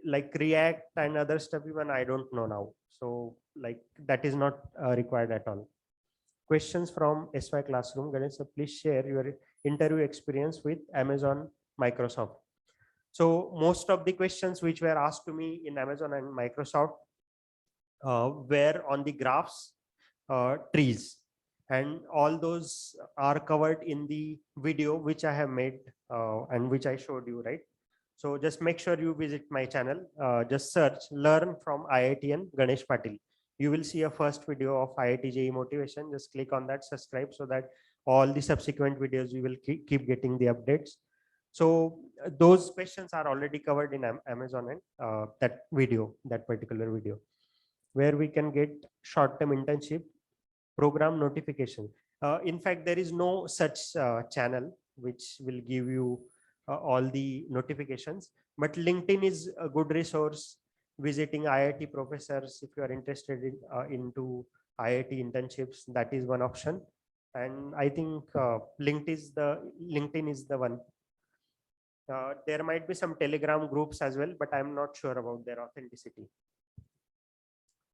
like React and other stuff, even I don't know now. So like that is not required at all. Questions from SY Classroom. Ganesh, please share your interview experience with Amazon, Microsoft. So most of the questions which were asked to me in Amazon and Microsoft were on the graphs, trees, and all those are covered in the video which I have made and which I showed you, right? So just make sure you visit my channel. Just search Learn from IITian Ganesh Patil. You will see a first video of IIT JEE motivation. Just click on that, subscribe, so that all the subsequent videos you will keep getting the updates. So those questions are already covered in Amazon and that particular video, where we can get short-term internship program notification. In fact, there is no such channel which will give you all the notifications, but LinkedIn is a good resource. Visiting IIT professors, if you are interested in into IIT internships, that is one option. And I think LinkedIn is the one. There might be some Telegram groups as well, but I'm not sure about their authenticity.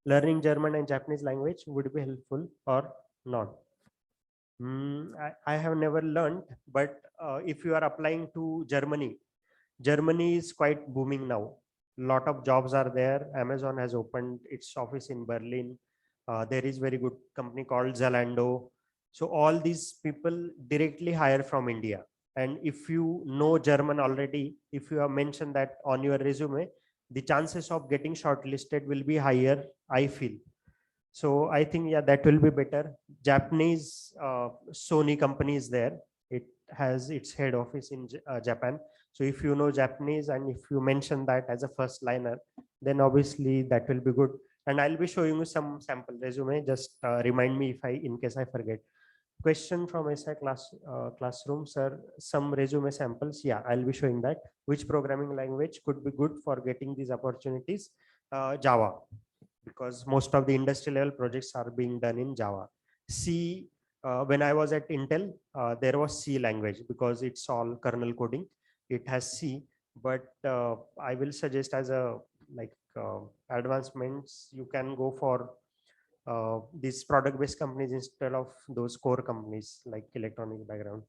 Learning German and Japanese language would be helpful or not? I have never learned, but if you are applying to Germany, Germany is quite booming now. Lot of jobs are there. Amazon has opened its office in Berlin. There is very good company called Zalando. So all these people directly hire from India. And if you know German already, if you have mentioned that on your resume, the chances of getting shortlisted will be higher, I feel. So I think, yeah, that will be better. Japanese Sony company is there. It has its head office in Japan. So if you know Japanese and if you mention that as a first liner, then obviously that will be good. And I'll be showing you some sample resume. Just remind me if in case I forget. Question from SI classroom, sir. Some resume samples. Yeah, I'll be showing that. Which programming language could be good for getting these opportunities? Java, because most of the industry level projects are being done in Java. C, when I was at Intel, there was C language because it's all kernel coding. It has C, but I will suggest as a advancements, you can go for these product based companies instead of those core companies like electronic background,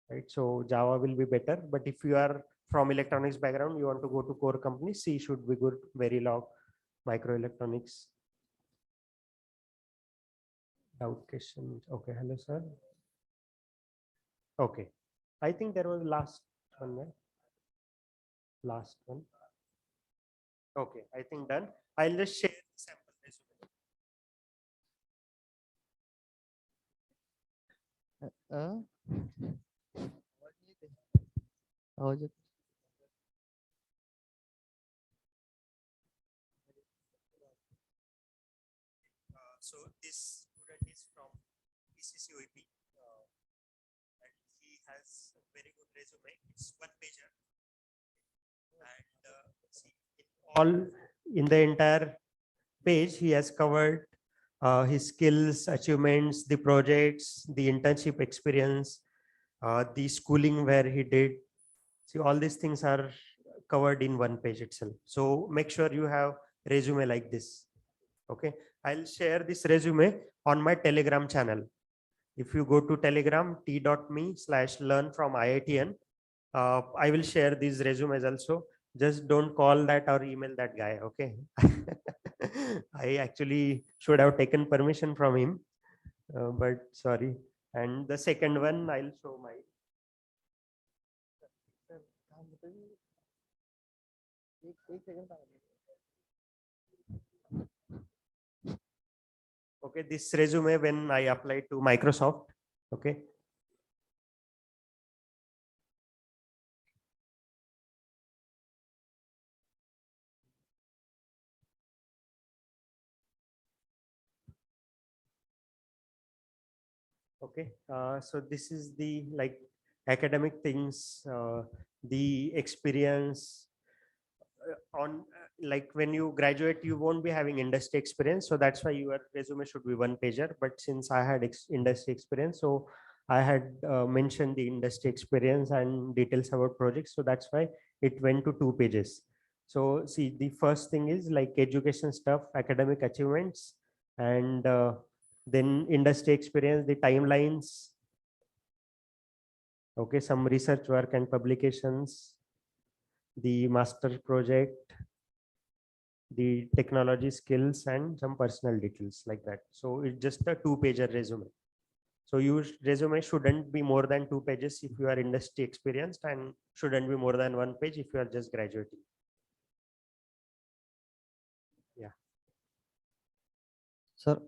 right? So Java will be better, but if you are from electronics background, you want to go to core companies, C should be good. Verilog, microelectronics. Doubt question. Okay, hello sir. Okay, I think there was last one, right? Last one. Okay, I think done. I'll just share the sample resume. So this student is from PCCOEP, and he has a very good resume. It's one pager, and see, all in the entire page he has covered his skills, achievements, the projects, the internship experience, the schooling where he did. See, all these things are covered in one page itself. So make sure you have resume like this. Okay, I'll share this resume on my Telegram channel. If you go to Telegram, t.me/learn from IITN, I will share these resumes also. Just don't call that or email that guy. Okay. I actually should have taken permission from him, but sorry. And the second one, I'll show my. Okay, this resume when I applied to Microsoft. Okay. Okay, so this is the academic things, the experience on when you graduate, you won't be having industry experience, so that's why your resume should be one pager. But since I had industry experience, so I had mentioned the industry experience and details about projects, so that's why it went to 2 pages. So see, the first thing is education stuff, academic achievements, and then industry experience, the timelines, okay, some research work and publications, the master project, the technology skills, and some personal details like that. So it's just a 2-pager resume. So your resume shouldn't be more than 2 pages if you are industry experienced, and shouldn't be more than 1 page if you are just graduating. Yeah. Sir,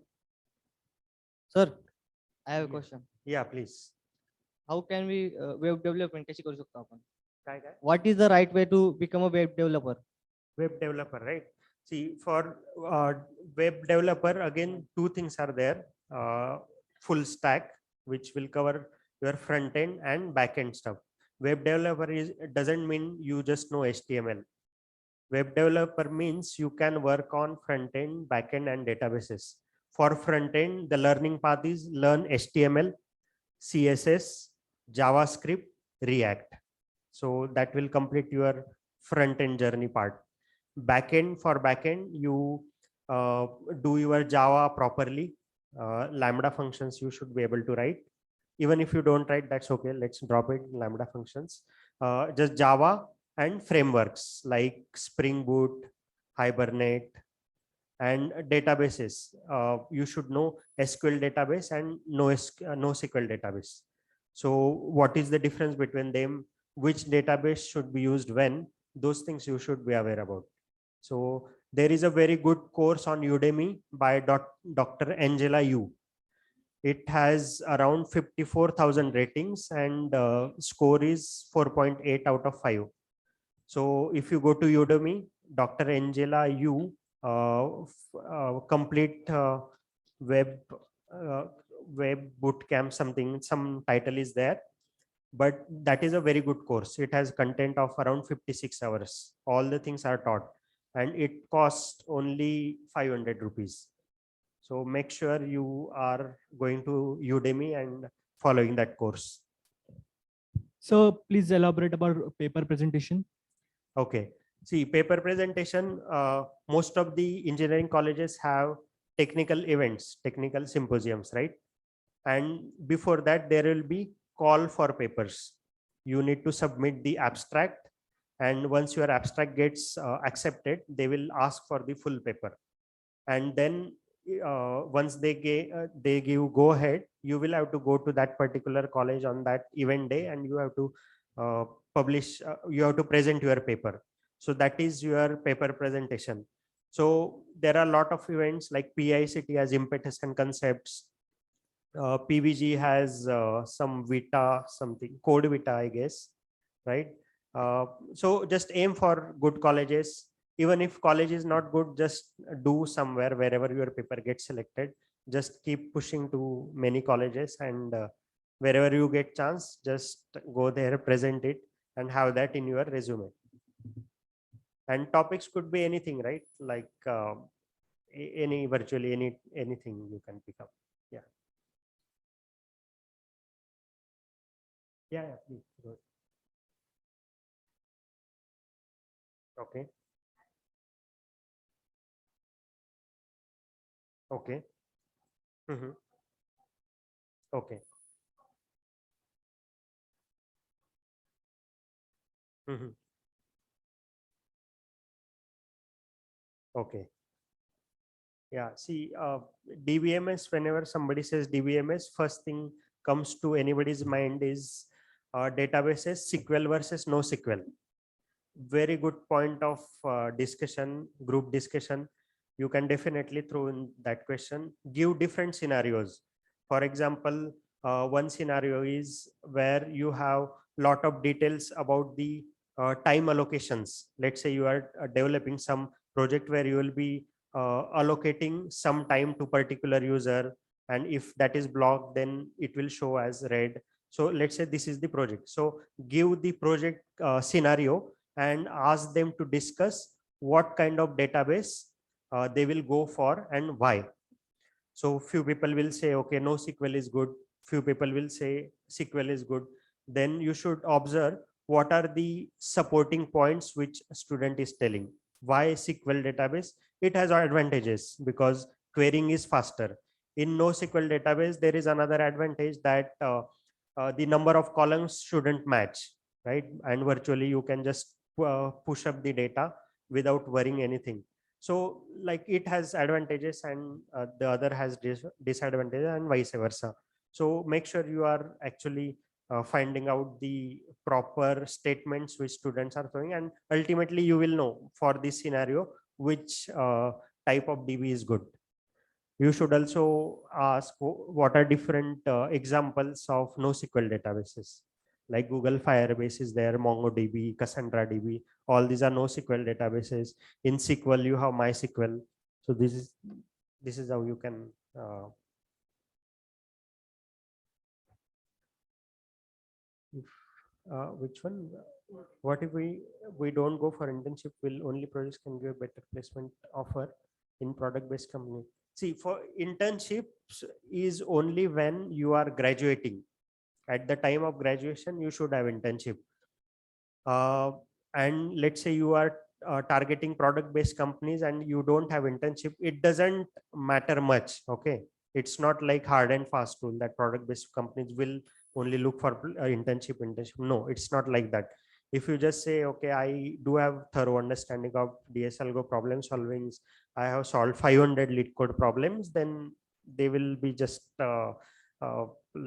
I have a question. Yeah, please. How can we web development कशी करू शकतो आपण? काय काय? What is the right way to become a web developer? Web developer, right? See, for web developer, again, 2 things are there. Full stack, which will cover your front end and back end stuff. Web developer doesn't mean you just know HTML. Web developer means you can work on front end, back end, and databases. For front end, the learning path is learn HTML, CSS, JavaScript, React. So that will complete your front end journey part. Backend, for backend, you do your Java properly. Lambda functions you should be able to write. Even if you don't write, that's okay. Let's drop it, Lambda functions. Just Java and frameworks like Spring Boot, Hibernate, and databases. You should know SQL database and NoSQL database. So what is the difference between them? Which database should be used when? Those things you should be aware about. So there is a very good course on Udemy by Dr. Angela Yu. It has around 54,000 ratings and score is 4.8 out of 5. So if you go to Udemy, Dr. Angela Yu complete web web bootcamp, some title is there, but that is a very good course. It has content of around 56 hours. All the things are taught and it costs only 500 rupees. So make sure you are going to Udemy and following that course. So please elaborate about paper presentation. Okay. See, paper presentation, most of the engineering colleges have technical events, technical symposiums, right? And before that, there will be call for papers. You need to submit the abstract. And once your abstract gets accepted, they will ask for the full paper. And then once they give go ahead, you will have to go to that particular college on that event day and you have to you have to present your paper. So that is your paper presentation. So there are a lot of events like PICT has impetus and concepts. PVG has some Vita, something code Vita, I guess, right? So just aim for good colleges. Even if college is not good, just do somewhere wherever your paper gets selected. Just keep pushing to many colleges and wherever you get chance, just go there, present it and have that in your resume. And topics could be anything, right? Like any virtually anything you can pick up. Yeah. Yeah, please go ahead. Okay. Okay. Mm-hmm. Okay. Mm-hmm. Okay. Yeah. See, DBMS, whenever somebody says DBMS, first thing comes to anybody's mind is databases, SQL versus NoSQL. Very good point of discussion, group discussion. You can definitely throw in that question. Give different scenarios. For example, one scenario is where you have lot of details about the time allocations. Let's say you are developing some project where you will be allocating some time to particular user, and if that is blocked, then it will show as red. So let's say this is the project. So give the project scenario and ask them to discuss what kind of database they will go for and why. So few people will say, okay, NoSQL is good. Few people will say SQL is good. Then you should observe what are the supporting points which student is telling. Why SQL database? It has advantages because querying is faster. In NoSQL database, there is another advantage that the number of columns shouldn't match, right? And virtually you can just push up the data without worrying anything. So like it has advantages and the other has disadvantages and vice versa. So make sure you are actually finding out the proper statements which students are throwing, and ultimately you will know for this scenario which type of DB is good. You should also ask what are different examples of NoSQL databases. Like Google Firebase is there, MongoDB, Cassandra DB. All these are NoSQL databases. In SQL, you have MySQL. So this is how you can. Which one? What if we don't go for internship? Will only projects can give better placement offer in product-based company? See, for internships is only when you are graduating. At the time of graduation, you should have internship. And let's say you are targeting product based companies and you don't have internship, it doesn't matter much. Okay, It's not like hard and fast rule that product based companies will only look for internship. No, it's not like that. If you just say, okay, I do have thorough understanding of DSL Go problem solving, I have solved 500 lead code problems, then they will be just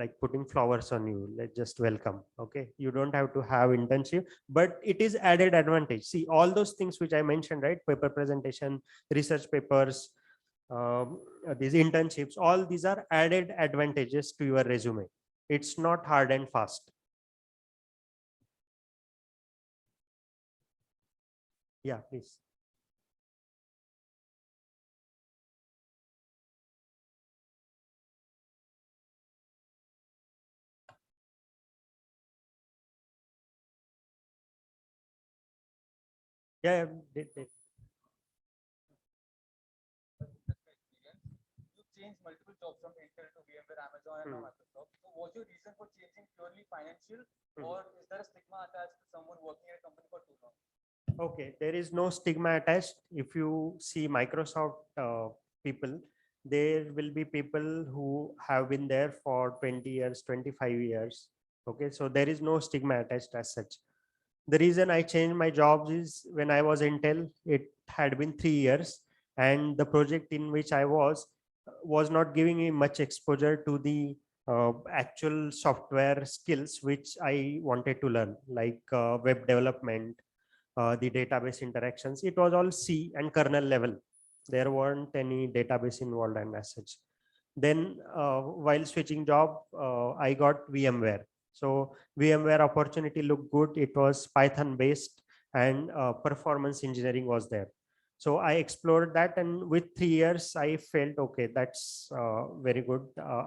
like putting flowers on you, like just welcome. Okay, you don't have to have internship, but it is added advantage. See, all those things which I mentioned, right? Paper presentation, research papers, these internships, all these are added advantages to your resume. It's not hard and fast. Yeah, please. Yeah, did. You changed multiple jobs from Intel to VMware, Amazon, and now Microsoft. So, was your reason for changing purely financial, or is there a stigma attached to someone working at a company for too long? Okay, there is no stigma attached. If you see Microsoft people, there will be people who have been there for 20 years, 25 years. Okay, so there is no stigma attached as such. The reason I changed my jobs is when I was Intel, it had been 3 years, and the project in which I was not giving me much exposure to the actual software skills which I wanted to learn, like web development, the database interactions. It was all C and kernel level. There weren't any database involved and as such. Then while switching job, I got VMware. So VMware opportunity looked good. It was Python based, and performance engineering was there. So I explored that, and with 3 years, I felt okay, that's very good.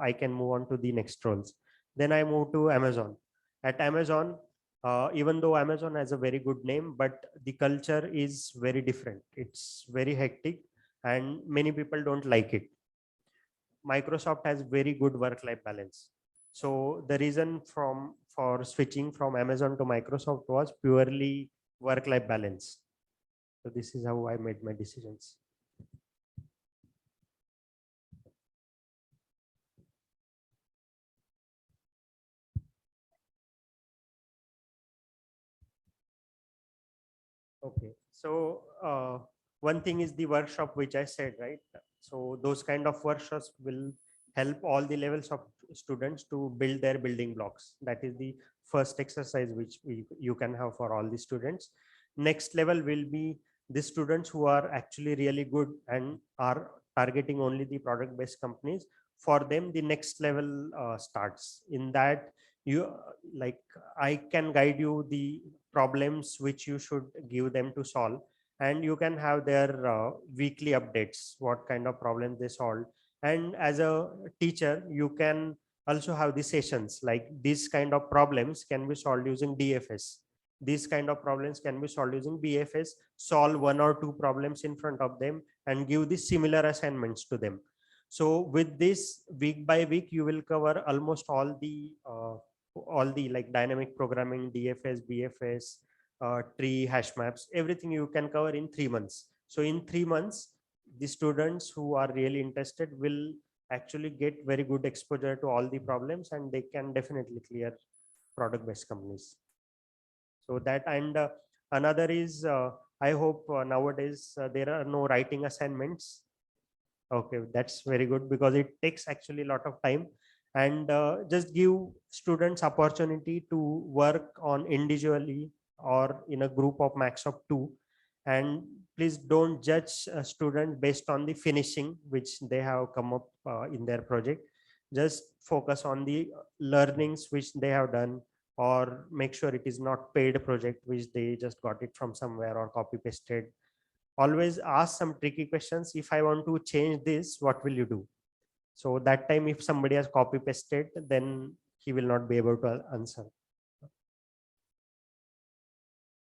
I can move on to the next roles. Then I moved to Amazon. At Amazon, even though Amazon has a very good name, but the culture is very different. It's very hectic, and many people don't like it. Microsoft has very good work-life balance. So the reason for switching from Amazon to Microsoft was purely work-life balance. So this is how I made my decisions. Okay, so one thing is the workshop which I said, right? So those kind of workshops will help all the levels of students to build their building blocks. That is the first exercise which you can have for all the students. Next level will be the students who are actually really good and are targeting only the product based companies. For them, the next level starts. In that, you like I can guide you the problems which you should give them to solve, and you can have their weekly updates, what kind of problems they solved. And as a teacher, you can also have the sessions like these kind of problems can be solved using DFS. These kind of problems can be solved using BFS. Solve one or two problems in front of them and give the similar assignments to them. So with this, week by week, you will cover almost all the like dynamic programming, DFS, BFS, tree, hash maps, everything you can cover in 3 months. So in 3 months, the students who are really interested will actually get very good exposure to all the problems, and they can definitely clear product based companies. So that, and another is I hope nowadays there are no writing assignments. Okay, that's very good because it takes actually a lot of time, and just give students opportunity to work on individually or in a group of max of 2. And please don't judge a student based on the finishing which they have come up in their project. Just focus on the learnings which they have done, or make sure it is not paid project which they just got it from somewhere or copy pasted. Always ask some tricky questions. If I want to change this, what will you do? So that time, if somebody has copy pasted, then he will not be able to answer.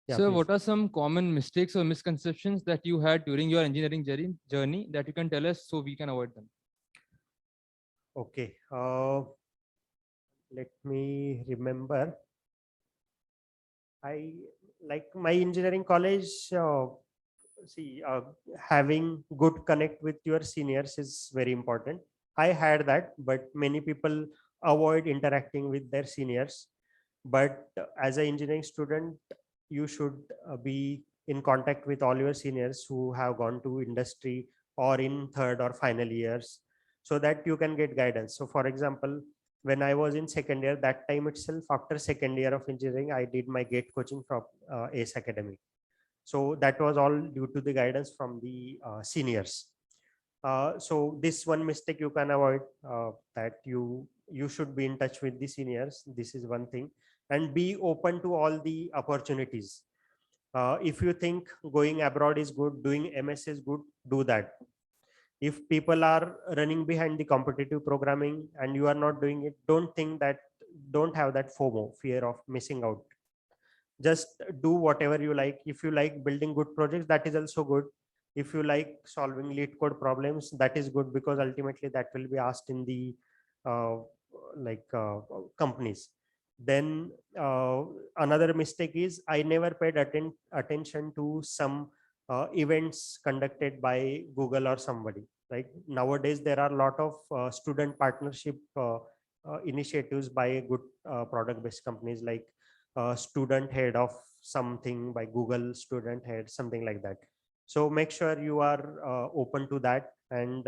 Yeah, So please. what are some common mistakes or misconceptions that you had during your engineering journey that you can tell us so we can avoid them? Okay. Let me remember. I like my engineering college. See, having good connect with your seniors is very important. I had that, but many people avoid interacting with their seniors. But as an engineering student, you should be in contact with all your seniors who have gone to industry or in third or final years, so that you can get guidance. So for example, when I was in second year, that time itself, after second year of engineering, I did my GATE coaching from ACE Academy. So that was all due to the guidance from the seniors. So this one mistake you can avoid, that you should be in touch with the seniors. This is one thing, and be open to all the opportunities. If you think going abroad is good, doing MS is good, do that. If people are running behind the competitive programming and you are not doing it, don't have that FOMO, fear of missing out. Just do whatever you like. If you like building good projects, that is also good. If you like solving lead code problems, that is good, because ultimately that will be asked in the uh, companies. Then another mistake is I never paid attention to some events conducted by Google or somebody. Like nowadays, there are a lot of student partnership initiatives by good product-based companies, like student head of something by Google, student head, something like that. So make sure you are open to that, and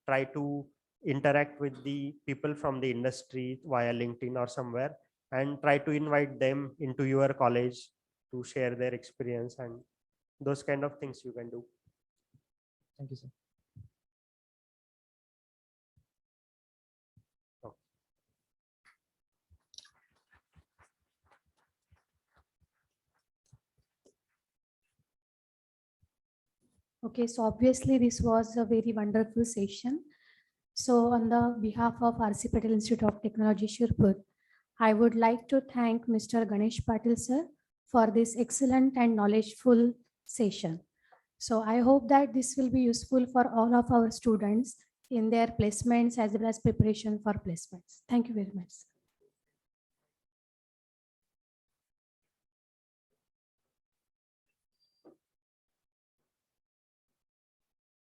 try to interact with the people from the industry via LinkedIn or somewhere, and try to invite them into your college to share their experience, and those kind of things you can do. Thank you, sir. Okay, so obviously this was a very wonderful session. So on the behalf of RC Patel Institute of Technology, Shirpur, I would like to thank Mr. Ganesh Patil sir for this excellent and knowledgeful session. So I hope that this will be useful for all of our students in their placements as well as preparation for placements. Thank you very much.